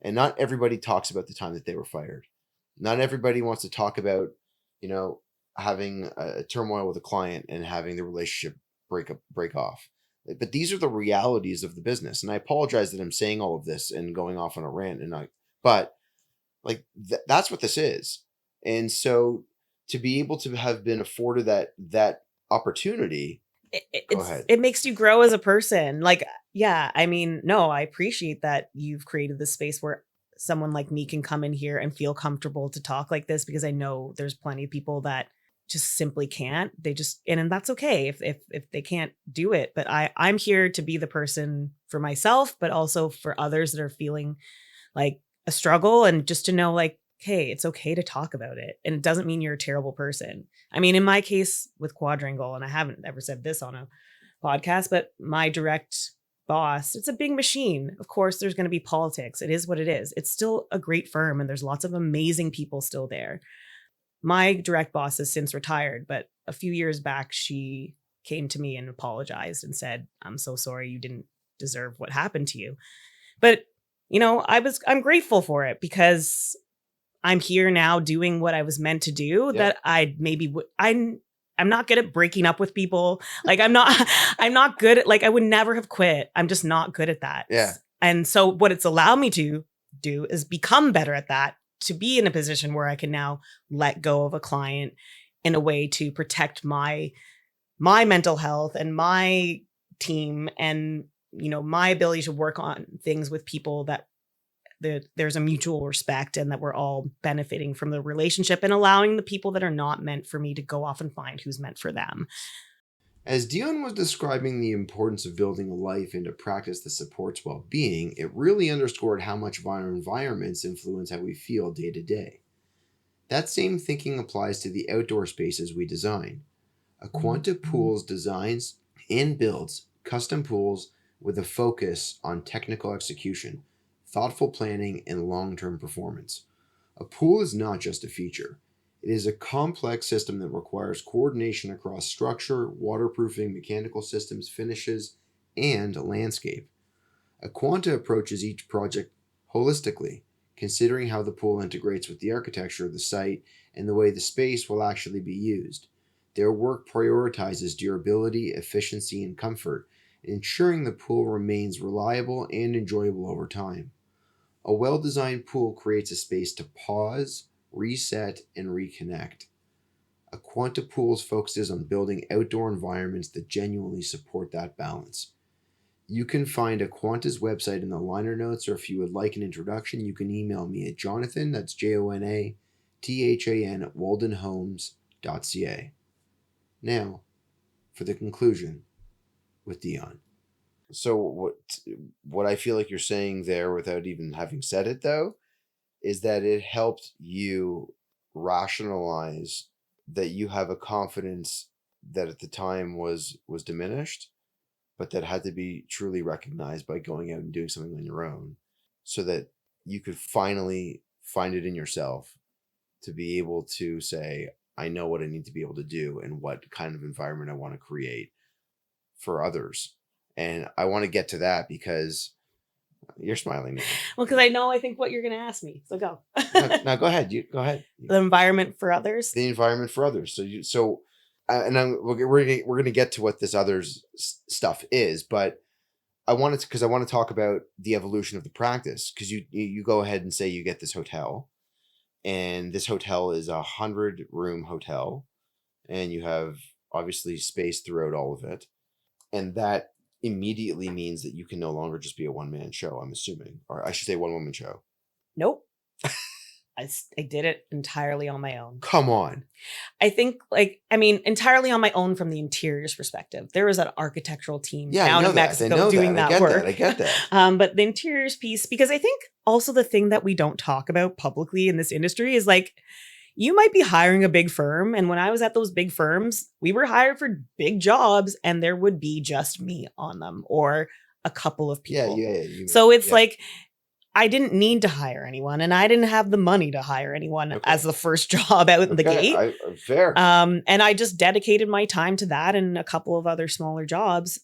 And not everybody talks about the time that they were fired. Not everybody wants to talk about, having a turmoil with a client and having the relationship break off. But these are the realities of the business. And I apologize that I'm saying all of this and going off on a rant, but that's what this is. And so to be able to have been afforded that opportunity, go ahead. It makes you grow as a person. Like, yeah, I mean, no, I appreciate that you've created this space where someone like me can come in here and feel comfortable to talk like this, because I know there's plenty of people that just simply can't. And that's okay if they can't do it. But I'm here to be the person for myself, but also for others that are feeling like a struggle, and just to know like, hey, it's okay to talk about it. And it doesn't mean you're a terrible person. I mean, in my case with Quadrangle, and I haven't ever said this on a podcast, but my direct boss, it's a big machine. Of course, there's going to be politics. It is what it is. It's still a great firm, and there's lots of amazing people still there. My direct boss has since retired, but a few years back, she came to me and apologized and said, I'm so sorry, you didn't deserve what happened to you. But, I'm grateful for it, because I'm here now doing what I was meant to do. Yeah. That I maybe I'm not good at breaking up with people. Like I'm not good at, like, I would never have quit. I'm just not good at that. Yeah. And so what it's allowed me to do is become better at that to be in a position where I can now let go of a client in a way to protect my mental health and my team and, my ability to work on things with people that there's a mutual respect and that we're all benefiting from the relationship and allowing the people that are not meant for me to go off and find who's meant for them. As Dyonne was describing the importance of building a life into practice that supports well-being, it really underscored how much our environments influence how we feel day to day. That same thinking applies to the outdoor spaces we design. Aquanta Pools designs and builds custom pools with a focus on technical execution, thoughtful planning, and long-term performance. A pool is not just a feature. It is a complex system that requires coordination across structure, waterproofing, mechanical systems, finishes, and landscape. Aquanta approaches each project holistically, considering how the pool integrates with the architecture of the site and the way the space will actually be used. Their work prioritizes durability, efficiency, and comfort, ensuring the pool remains reliable and enjoyable over time. A well-designed pool creates a space to pause, reset, and reconnect. Aquanta Pools focuses on building outdoor environments that genuinely support that balance. You can find Aquanta's website in the liner notes, or if you would like an introduction, you can email me at Jonathan, that's Jonathan, at waldenhomes.ca. Now, for the conclusion with Dyonne. So what I feel like you're saying there, without even having said it though, is that it helped you rationalize that you have a confidence that at the time was diminished, but that had to be truly recognized by going out and doing something on your own, so that you could finally find it in yourself to be able to say, I know what I need to be able to do and what kind of environment I want to create for others. And I want to get to that because you're smiling now. Well, because I think what you're going to ask me. So go. No, go ahead. Go ahead. The environment for others. The environment for others. We're going to get to what this others stuff is, but I want to talk about the evolution of the practice, because you go ahead and say you get this hotel, and this hotel is 100-room hotel, and you have obviously space throughout all of it, and that immediately means that you can no longer just be a one-man show, I'm assuming, or I should say one-woman show. Nope. I did it entirely on my own. Come on. I think entirely on my own from the interiors perspective. There was an architectural team down in Mexico doing that work. I get that. But the interiors piece, because I think also the thing that we don't talk about publicly in this industry is you might be hiring a big firm. And when I was at those big firms, we were hired for big jobs and there would be just me on them or a couple of people. Yeah. So it's I didn't need to hire anyone, and I didn't have the money to hire anyone as the first job out the gate. Fair. And I just dedicated my time to that and a couple of other smaller jobs.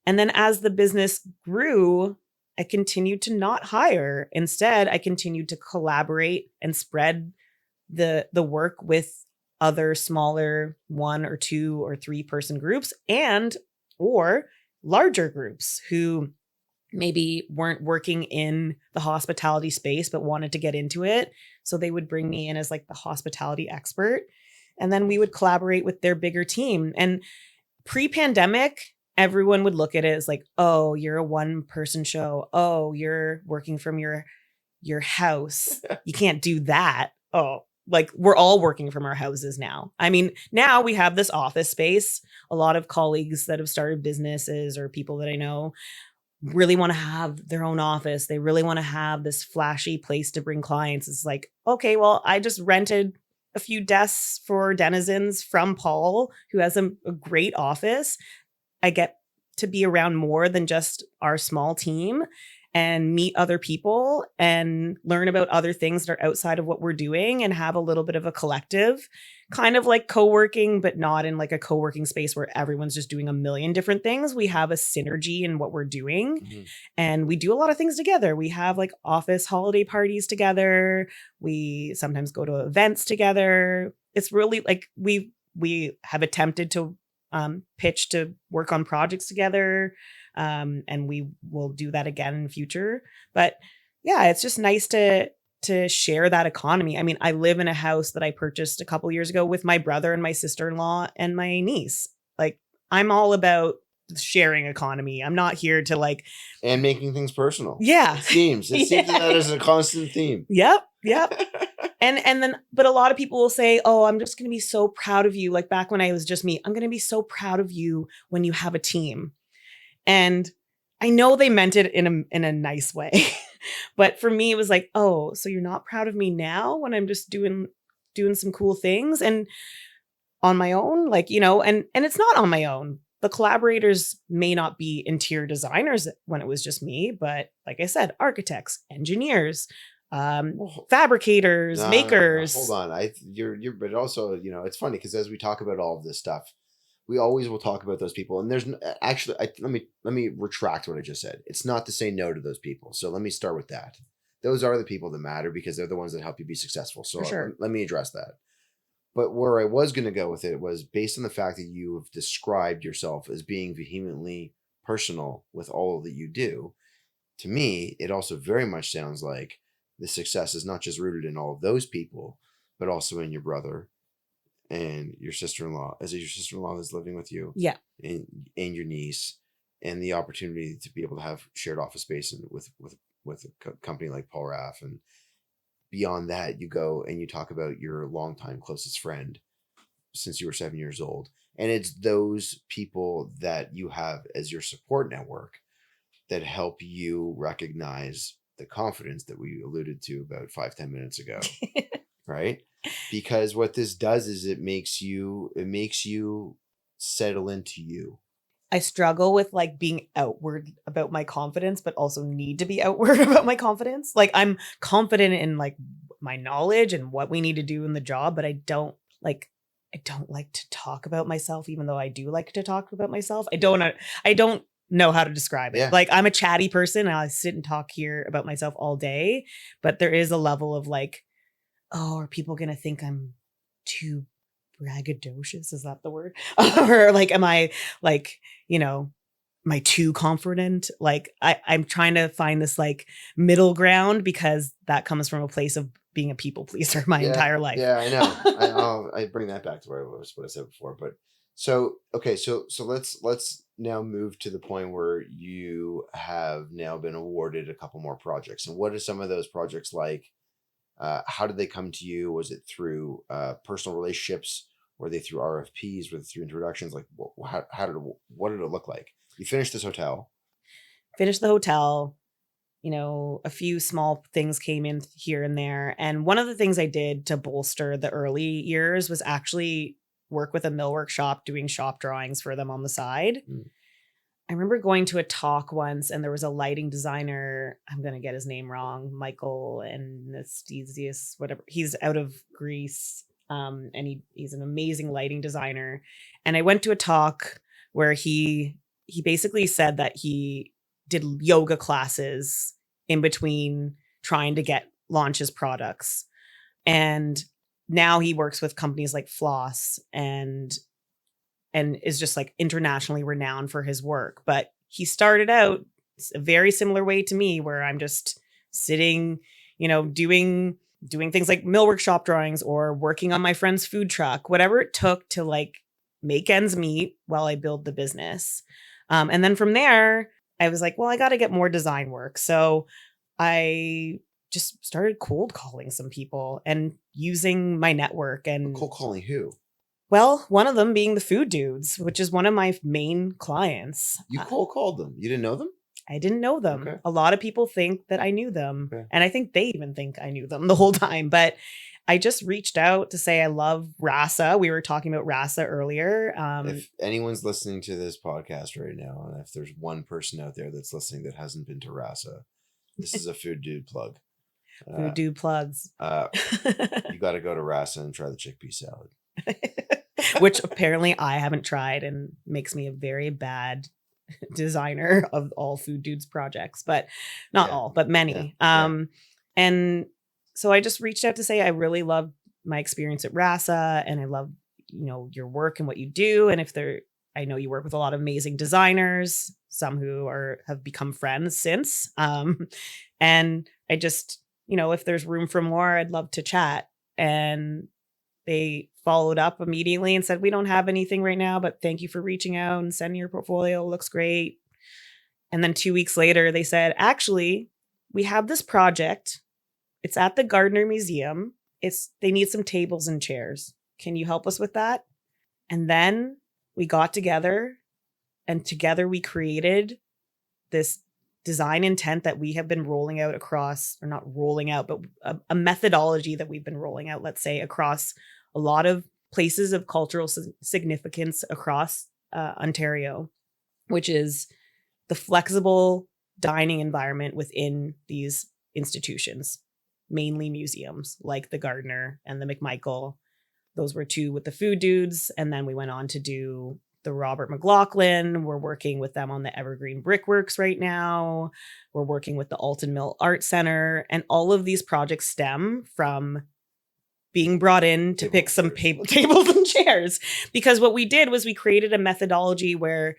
And then as the business grew, I continued to not hire. Instead, I continued to collaborate and spread the work with other smaller 1 or 2 or 3 person groups or larger groups who maybe weren't working in the hospitality space, but wanted to get into it. So they would bring me in as the hospitality expert. And then we would collaborate with their bigger team. And pre-pandemic, everyone would look at it as oh, you're a 1-person show. Oh, you're working from your house. You can't do that. Oh, we're all working from our houses now. I mean, now we have this office space. A lot of colleagues that have started businesses or people that I know really want to have their own office. They really want to have this flashy place to bring clients. It's okay, well, I just rented a few desks for Denizens from Paul, who has a great office. I get to be around more than just our small team and meet other people and learn about other things that are outside of what we're doing and have a little bit of a collective, kind of like co-working, but not in a co-working space where everyone's just doing a million different things. We have a synergy in what we're doing, and we do a lot of things together. We have office holiday parties together. We sometimes go to events together. It's really we have attempted to pitch to work on projects together. And we will do that again in the future. But yeah, it's just nice to to share that economy. I mean, I live in a house that I purchased a couple years ago with my brother and my sister-in-law and my niece. Like, I'm all about sharing economy. I'm not here to like and making things personal. Yeah. It seems that is a constant theme. Yep. And then, but a lot of people will say, oh, I'm just going to be so proud of you. Like back when I was just me, I'm going to be so proud of you when you have a team. And I know they meant it in a nice way. But for me, it was like, oh, so you're not proud of me now when I'm just doing some cool things and on my own, like, you know, and it's not on my own. The collaborators may not be interior designers when it was just me, but like I said, architects, engineers, fabricators, makers. Hold on. You're, but also, you know, it's funny because as we talk about all of this stuff, we always will talk about those people. And there's actually, let me retract what I just said. It's not to say no to those people. So let me start with that. Those are the people that matter because they're the ones that help you be successful. So sure. Let me address that. But where I was going to go with it was based on the fact that you have described yourself as being vehemently personal with all that you do. To me, it also very much sounds like the success is not just rooted in all of those people, but also in your brother and your sister-in-law. Is it your sister-in-law that's living with you? Yeah. And your niece, and the opportunity to be able to have shared office space and with a company like Paul Raff. And beyond that, you go and you talk about your longtime closest friend since you were 7 years old. And it's those people that you have as your support network that help you recognize the confidence that we alluded to about 5-10 minutes ago. Right? Because what this does is it makes you settle into you. I struggle with like being outward about my confidence, but also need to be outward about my confidence. Like I'm confident in like my knowledge and what we need to do in the job, but I don't like to talk about myself, even though I do like to talk about myself. I don't know how to describe it. Yeah. Like I'm a chatty person and I sit and talk here about myself all day, but there is a level of like, oh, are people going to think I'm too braggadocious? Is that the word? Or like, am I like, you know, am I too confident? Like I'm trying to find this like middle ground because that comes from a place of being a people pleaser my entire life. Yeah, I know. I bring that back to what I said before. But so, okay. So let's now move to the point where you have now been awarded a couple more projects. And what are some of those projects like? How did they come to you? Was it through personal relationships? Were they through RFPs? Were they through introductions? Like, what did it look like? You finished this hotel. Finished the hotel. You know, a few small things came in here and there. And one of the things I did to bolster the early years was actually work with a millwork shop doing shop drawings for them on the side. I remember going to a talk once and there was a lighting designer. I'm going to get his name wrong. Michael Anastasius, whatever. He's out of Greece. And he's an amazing lighting designer. And I went to a talk where he basically said that he did yoga classes in between trying to launch his products. And now he works with companies like Floss and is just like internationally renowned for his work. But he started out a very similar way to me, where I'm just sitting, you know, doing things like millwork shop drawings or working on my friend's food truck, whatever it took to like make ends meet while I build the business. And then from there, I was like, well, I got to get more design work. So I just started cold calling some people and using my network. And cold calling who? Well, one of them being the Food Dudes, which is one of my main clients. You cold called them. You didn't know them? I didn't know them. Okay. A lot of people think that I knew them. Okay. And I think they even think I knew them the whole time. But I just reached out to say I love RASA. We were talking about RASA earlier. If anyone's listening to this podcast right now, and if there's one person out there that's listening that hasn't been to RASA, this is a Food Dude plug. Food Dude plugs. You got to go to RASA and try the chickpea salad. Which apparently I haven't tried and makes me a very bad designer of all Food Dudes projects, but not all, but many. And so I just reached out to say I really love my experience at RASA and I love, you know, your work and what you do. And I know you work with a lot of amazing designers, some who have become friends since. And I just if there's room for more, I'd love to chat. And they followed up immediately and said, we don't have anything right now, but thank you for reaching out and sending your portfolio. Looks great. And then 2 weeks later, they said, actually, we have this project. It's at the Gardner Museum. They need some tables and chairs. Can you help us with that? And then we got together, and together we created this design intent that we have been rolling out across, or not rolling out, but a methodology that we've been rolling out, let's say, across a lot of places of cultural significance across Ontario, which is the flexible dining environment within these institutions, mainly museums like the Gardner and the McMichael. Those were two with the food dudes. And then we went on to do the Robert McLaughlin. We're working with them on the Evergreen Brickworks right now. We're working with the Alton Mill Art Center. And all of these projects stem from being brought in to pick some tables and chairs. Because what we did was we created a methodology where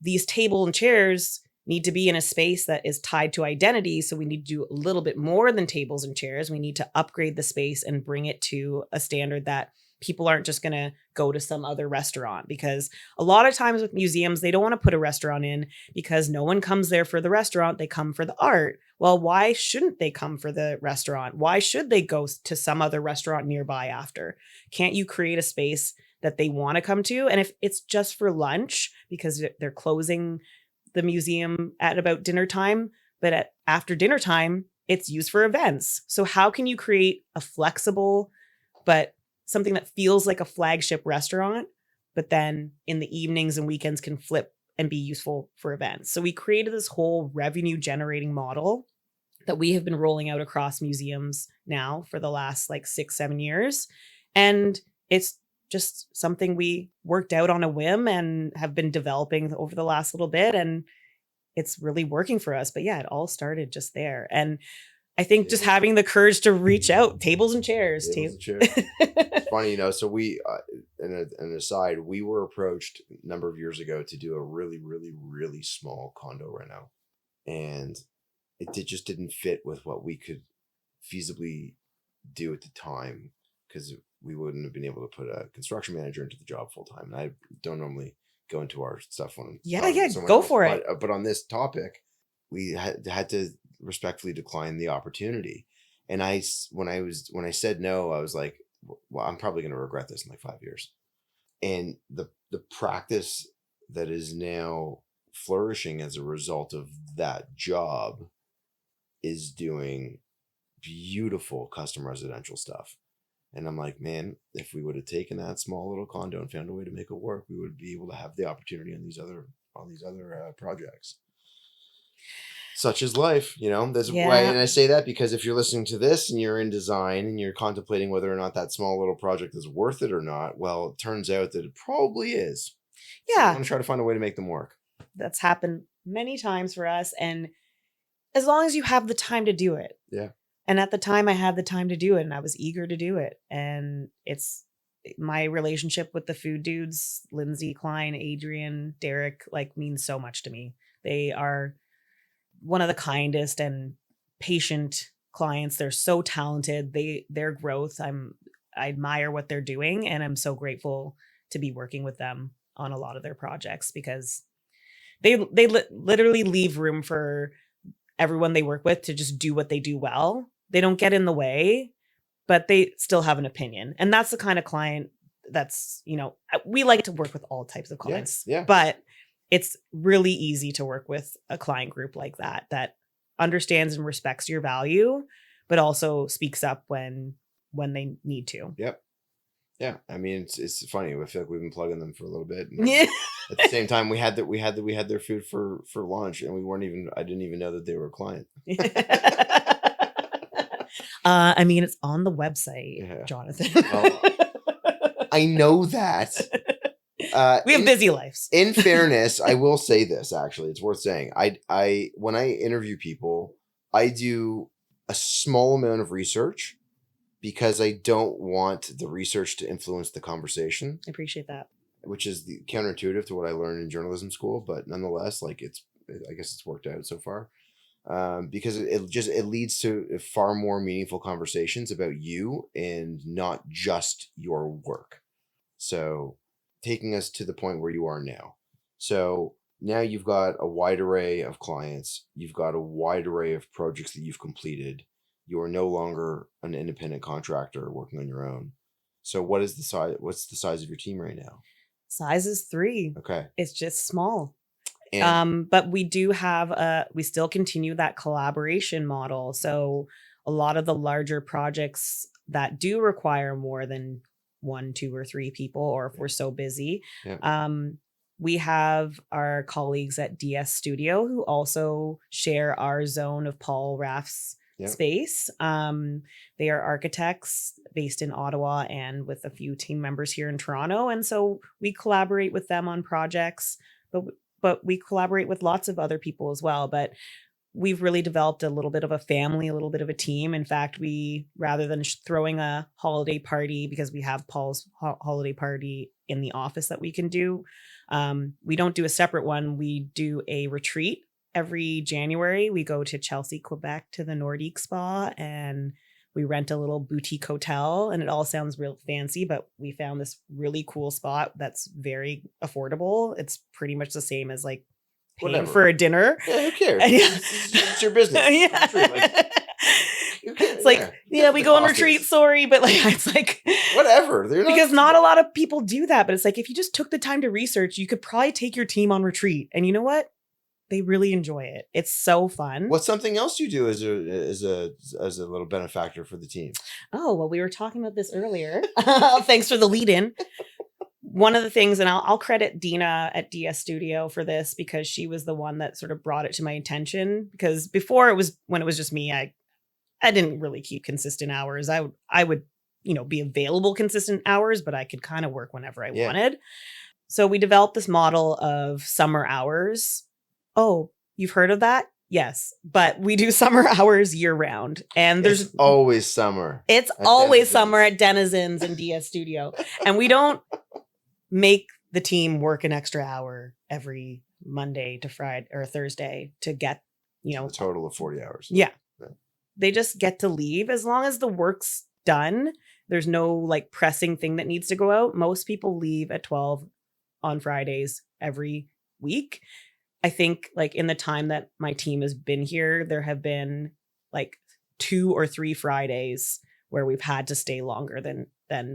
these table and chairs need to be in a space that is tied to identity. So we need to do a little bit more than tables and chairs. We need to upgrade the space and bring it to a standard that people aren't just going to go to some other restaurant, because a lot of times with museums, they don't want to put a restaurant in because no one comes there for the restaurant. They come for the art. Well, why shouldn't they come for the restaurant? Why should they go to some other restaurant nearby after? Can't you create a space that they want to come to? And if it's just for lunch, because they're closing the museum at about dinner time, but after dinner time, it's used for events. So how can you create a flexible, but something that feels like a flagship restaurant, but then in the evenings and weekends can flip and be useful for events? So we created this whole revenue generating model that we have been rolling out across museums now for the last 6-7 years. And it's just something we worked out on a whim and have been developing over the last little bit. And it's really working for us. But yeah, it all started just there. And I think just having the courage to reach out, tables and chairs. It's funny, so we, an aside, we were approached a number of years ago to do a really, really, really small condo reno. And it just didn't fit with what we could feasibly do at the time, because we wouldn't have been able to put a construction manager into the job full time. And I don't normally go into our stuff when go for it. But on this topic, we had to respectfully decline the opportunity. And when I said no, I was like, well, I'm probably going to regret this in 5 years. And the practice that is now flourishing as a result of that job is doing beautiful custom residential stuff. And I'm like, man, if we would have taken that small little condo and found a way to make it work, we would be able to have the opportunity on these other projects. Such is life, That's why, and I say that because if you're listening to this and you're in design and you're contemplating whether or not that small little project is worth it or not, well, it turns out that it probably is. Yeah, so I'm going to try to find a way to make them work. That's happened many times for us, and as long as you have the time to do it. Yeah. And at the time, I had the time to do it, and I was eager to do it. And it's my relationship with the food dudes, Lindsay, Klein, Adrian, Derek, means so much to me. They are one of the kindest and patient clients. They're so talented. Their growth, I admire what they're doing, and I'm so grateful to be working with them on a lot of their projects, because they literally leave room for everyone they work with to just do what they do well. They don't get in the way, but they still have an opinion. And that's the kind of client that's, we like to work with all types of clients, but it's really easy to work with a client group like that understands and respects your value, but also speaks up when they need to. Yep. Yeah. I mean, it's funny. I feel like we've been plugging them for a little bit. Yeah. At the same time, we had their food for lunch, and I didn't even know that they were a client. I mean, it's on the website, Jonathan. Well, I know that. We have busy lives. In fairness, I will say this, actually, it's worth saying. I when I interview people, I do a small amount of research because I don't want the research to influence the conversation. I appreciate that. Which is counterintuitive to what I learned in journalism school, but nonetheless, I guess it's worked out so far. because it leads to far more meaningful conversations about you and not just your work. So taking us to the point where you are now. So now you've got a wide array of clients. You've got a wide array of projects that you've completed. You are no longer an independent contractor working on your own. So what's the size of your team right now? Size is 3. Okay. It's just small. And but we do have we still continue that collaboration model. So a lot of the larger projects that do require more than 1, 2, or 3 people, or if we're so busy, we have our colleagues at DS Studio who also share our zone of Paul Raff's space. They are architects based in Ottawa and with a few team members here in Toronto. And so we collaborate with them on projects, but we collaborate with lots of other people as well. But we've really developed a little bit of a family, a little bit of a team. In fact, we, rather than throwing a holiday party, because we have Paul's holiday party in the office that we can do, we don't do a separate one. We do a retreat every January. We go to Chelsea, Quebec, to the Nordique Spa, and we rent a little boutique hotel, and it all sounds real fancy, but we found this really cool spot that's very affordable. It's pretty much the same as like paying for a dinner. Yeah, who cares? It's your business. Yeah. It's like, we go on retreat, sorry, but like, it's like, whatever. Because not a lot of people do that, but it's like, if you just took the time to research, you could probably take your team on retreat. And you know what? They really enjoy it. It's so fun. What's something else you do as a little benefactor for the team? Oh, well, we were talking about this earlier. Thanks for the lead in. One of the things, and I'll credit Dina at DS Studio for this, because she was the one that sort of brought it to my attention. Because before, when it was just me, I didn't really keep consistent hours. I would, be available consistent hours, but I could kind of work whenever I wanted. So we developed this model of summer hours. Oh, you've heard of that? Yes. But we do summer hours year round. And there's always summer. It's always summer at Denizens and DS Studio. And we don't make the team work an extra hour every Monday to Friday or Thursday to get, a total of 40 hours. Yeah. They just get to leave as long as the work's done. There's no like pressing thing that needs to go out. Most people leave at 12 on Fridays every week. I think like in the time that my team has been here, there have been like 2 or 3 Fridays where we've had to stay longer than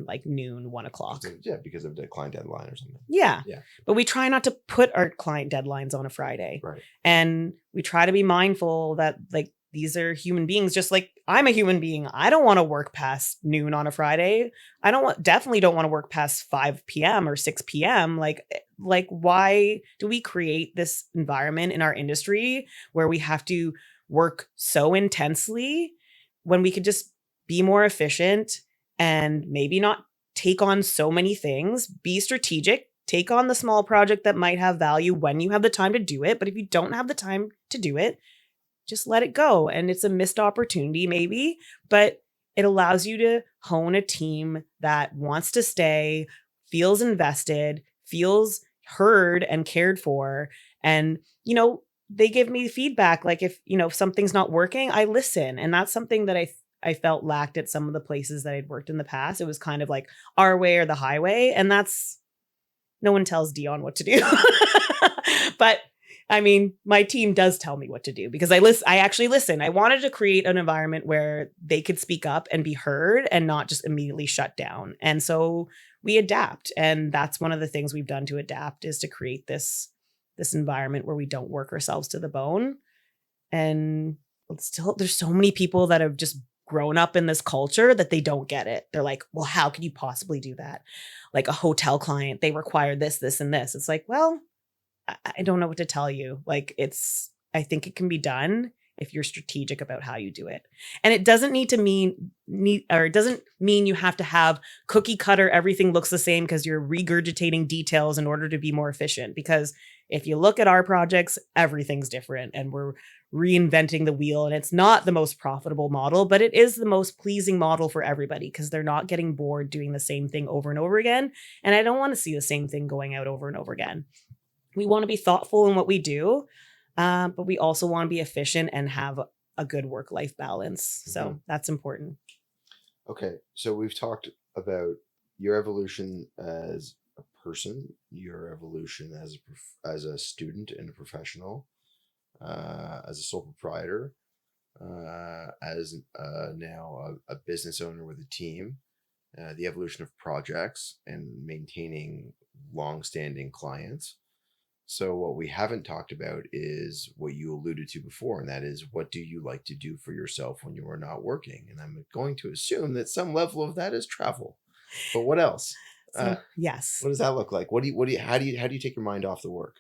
like noon, 1 o'clock. Yeah, because of the client deadline or something. Yeah. But we try not to put our client deadlines on a Friday. Right. And we try to be mindful that like these are human beings, just like I'm a human being. I don't want to work past noon on a Friday. I definitely don't want to work past 5 p.m. or 6 p.m. Like why do we create this environment in our industry where we have to work so intensely when we could just be more efficient and maybe not take on so many things, be strategic, take on the small project that might have value when you have the time to do it. But if you don't have the time to do it, just let it go. And it's a missed opportunity maybe, but it allows you to hone a team that wants to stay, feels invested, feels heard and cared for. And, they give me feedback. Like if something's not working, I listen. And that's something that I felt lacked at some of the places that I'd worked in the past. It was kind of like our way or the highway. And no one tells Dyonne what to do. But I mean, my team does tell me what to do because I actually listen. I wanted to create an environment where they could speak up and be heard and not just immediately shut down. And so we adapt. And that's one of the things we've done to adapt, is to create this environment where we don't work ourselves to the bone. And still, there's so many people that have just grown up in this culture that they don't get it. They're like, well, how could you possibly do that? Like a hotel client, they require this, this, and this. It's like, well, I don't know what to tell you. Like I think it can be done if you're strategic about how you do it. And it doesn't it doesn't mean you have to have cookie cutter, everything looks the same because you're regurgitating details in order to be more efficient. Because if you look at our projects, everything's different and we're reinventing the wheel, and it's not the most profitable model, but it is the most pleasing model for everybody because they're not getting bored doing the same thing over and over again. And I don't want to see the same thing going out over and over again. We want to be thoughtful in what we do. But we also want to be efficient and have a good work-life balance. So that's important. Okay. So we've talked about your evolution as a person, your evolution as a student and a professional, as a sole proprietor, as now a business owner with a team, the evolution of projects and maintaining long-standing clients. So what we haven't talked about is what you alluded to before, and that is, what do you like to do for yourself when you are not working? And I'm going to assume that some level of that is travel. But what else? Yes. What does that look like? How do you take your mind off the work?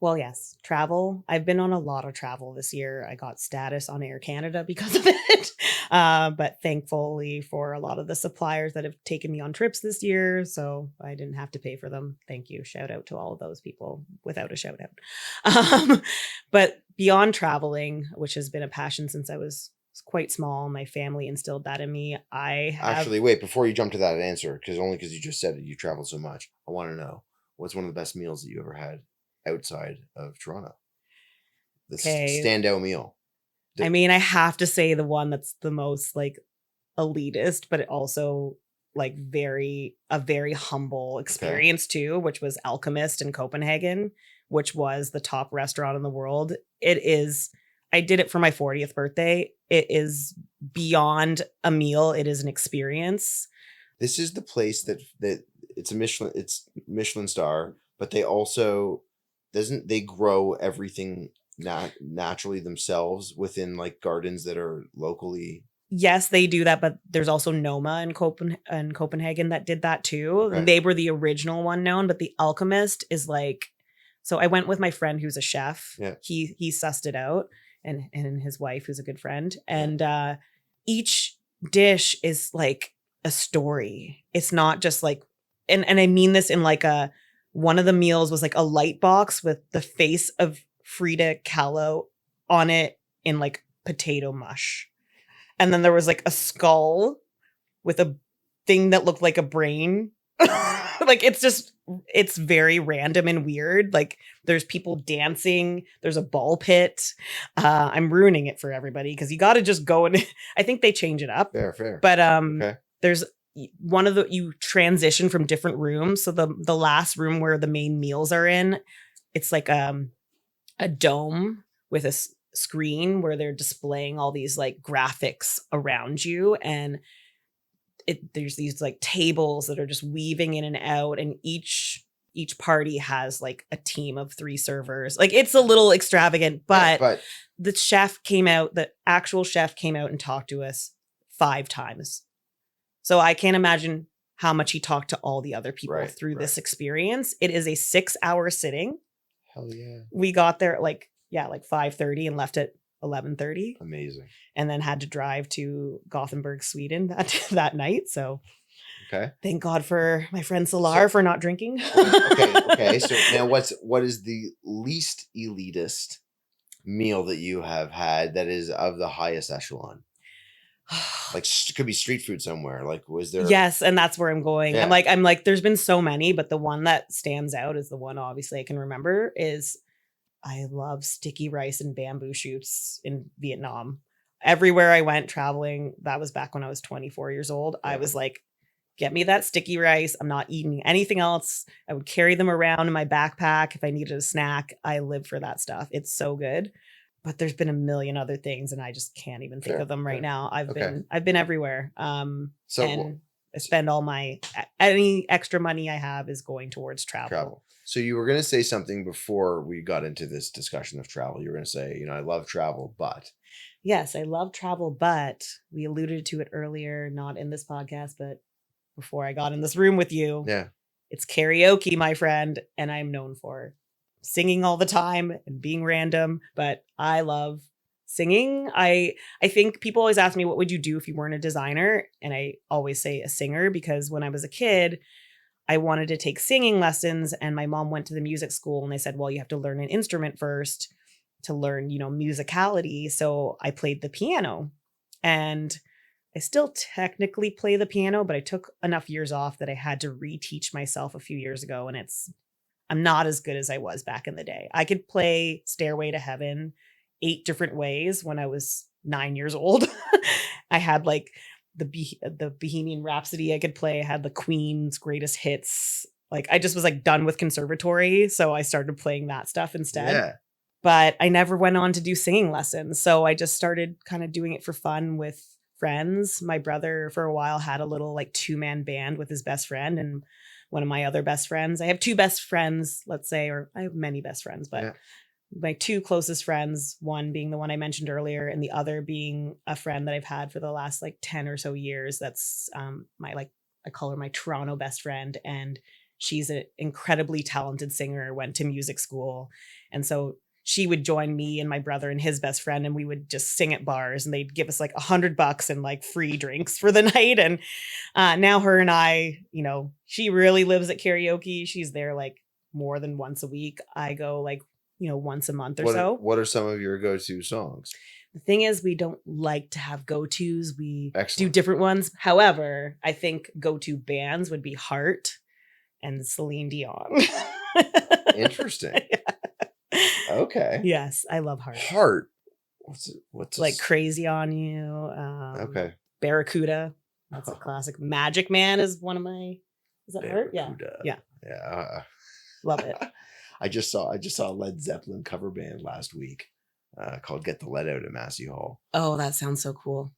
Well, yes, travel. I've been on a lot of travel this year. I got status on Air Canada because of it. But thankfully for a lot of the suppliers that have taken me on trips this year, so I didn't have to pay for them. Thank you. Shout out to all of those people without a shout out. But beyond traveling, which has been a passion since I was quite small, my family instilled that in me. Actually, wait, before you jump to that answer, because you just said it, you travel so much. I want to know, what's one of the best meals that you ever had outside of Toronto? The standout meal. I mean, I have to say the one that's the most like elitist, but it also like a very humble experience too, which was Alchemist in Copenhagen, which was the top restaurant in the world. I did it for my 40th birthday. It is beyond a meal. It is an experience. This is the place that it's Michelin star, but they also they grow everything naturally themselves within like gardens that are locally. Yes, they do that, but there's also Noma in Copenhagen that did that too. Okay. They were the original one known, but the Alchemist is like, so I went with my friend who's a chef. Yeah. He sussed it out, and his wife who's a good friend. And each dish is like a story. It's not just like, and I mean this in like one of the meals was like a light box with the face of Frida Kahlo on it in like potato mush. And then there was like a skull with a thing that looked like a brain. Like it's very random and weird. Like there's people dancing. There's a ball pit. I'm ruining it for everybody because you got to just go and I think they change it up. Fair. But okay. There's you transition from different rooms. So the last room where the main meals are in, it's like a dome with a screen where they're displaying all these like graphics around you, and there's these like tables that are just weaving in and out, and each party has like a team of 3 servers. Like it's a little extravagant, but the actual chef came out and talked to us 5 times. So I can't imagine how much he talked to all the other people through this experience. It is a 6-hour sitting. Hell yeah. We got there at like 5:30 and left at 11:30. Amazing. And then had to drive to Gothenburg, Sweden that night. So thank God for my friend Solar for not drinking. Okay. So now what is the least elitist meal that you have had that is of the highest echelon? Like it could be street food somewhere. Like was there? Yes, and that's where I'm going. Yeah. I'm like there's been so many, but the one that stands out is the one obviously I can remember is I love sticky rice and bamboo shoots in Vietnam. Everywhere I went traveling, that was back when I was 24 years old. Yeah. I was like, get me that sticky rice. I'm not eating anything else. I would carry them around in my backpack if I needed a snack. I live for that stuff. It's so good. But there's been a million other things and I just can't even think of them right now. I've been everywhere. And I spend any extra money I have is going towards travel. So you were going to say something before we got into this discussion of travel. You were going to say, I love travel, but. Yes, I love travel, but we alluded to it earlier, not in this podcast, but before I got in this room with you. Yeah. It's karaoke, my friend, and I'm known for singing all the time and being random, but I love singing. I think people always ask me, what would you do if you weren't a designer? And I always say a singer, because when I was a kid, I wanted to take singing lessons, and my mom went to the music school and they said, well, you have to learn an instrument first to learn, musicality. So I played the piano, and I still technically play the piano, but I took enough years off that I had to reteach myself a few years ago. And I'm not as good as I was back in the day. I could play Stairway to Heaven 8 different ways when I was 9 years old. I had like the Bohemian Rhapsody I could play. I had the Queen's Greatest Hits. Like I just was like done with conservatory. So I started playing that stuff instead. Yeah. But I never went on to do singing lessons. So I just started kind of doing it for fun with friends. My brother for a while had a little like 2-man band with his best friend and one of my other best friends. I have 2 best friends, let's say, or I have many best friends, but my 2 closest friends, one being the one I mentioned earlier and the other being a friend that I've had for the last like 10 or so years. That's I call her my Toronto best friend. And she's an incredibly talented singer, went to music school. And so she would join me and my brother and his best friend, and we would just sing at bars, and they'd give us like $100 and like free drinks for the night. And now her and I, you know, she really lives at karaoke. She's there like more than once a week. I go like, you know, once a month or so. What are some of your go-to songs? The thing is, we don't like to have go-tos. We Excellent. do different ones. However, I think go-to bands would be Heart and Celine Dion. Interesting. Okay. Yes, I love Heart. Heart. What's like Crazy on You. Okay. Barracuda. That's a classic. Magic Man is one of my. Is that Heart? Yeah. Yeah. Yeah. Love it. I just saw a Led Zeppelin cover band last week called "Get the Lead Out" at Massey Hall. Oh, that sounds so cool.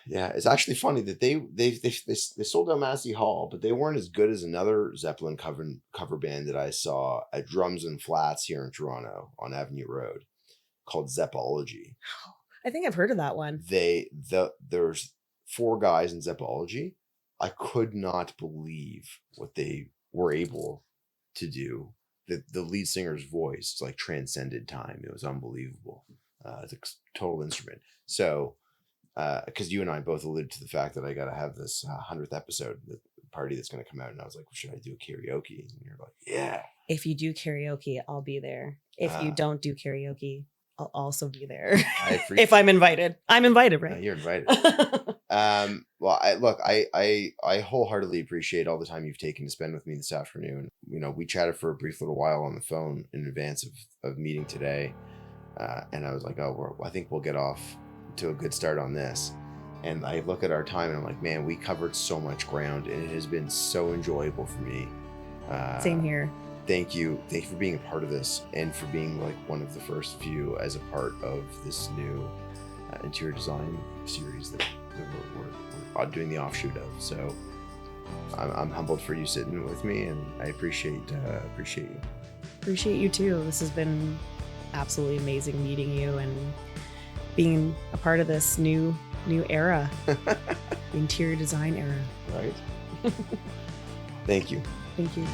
Yeah, it's actually funny that they sold out Massey Hall, but they weren't as good as another Zeppelin cover band that I saw at Drums and Flats here in Toronto on Avenue Road, called Zeppology. I think I've heard of that one. There's 4 guys in Zeppology. I could not believe what they were able to do. The lead singer's voice like transcended time. It was unbelievable. It's a total instrument. So. Because you and I both alluded to the fact that I got to have this 100th episode the party that's going to come out, and I was like, well, should I do karaoke? And you're like, yeah. If you do karaoke, I'll be there. If you don't do karaoke, I'll also be there. If I'm invited. I'm invited, right? You're invited. Well, I wholeheartedly appreciate all the time you've taken to spend with me this afternoon. You know, we chatted for a brief little while on the phone in advance of meeting today, and I was like, I think we'll get off to a good start on this. And I look at our time and I'm like, man, we covered so much ground, and it has been so enjoyable for me. Same here. Thank you for being a part of this, and for being like one of the first few as a part of this new interior design series that we're doing the offshoot of. So I'm humbled for you sitting with me, and I appreciate you. Appreciate you too. This has been absolutely amazing meeting you and being a part of this new era, the interior design era. Right. Thank you. Thank you.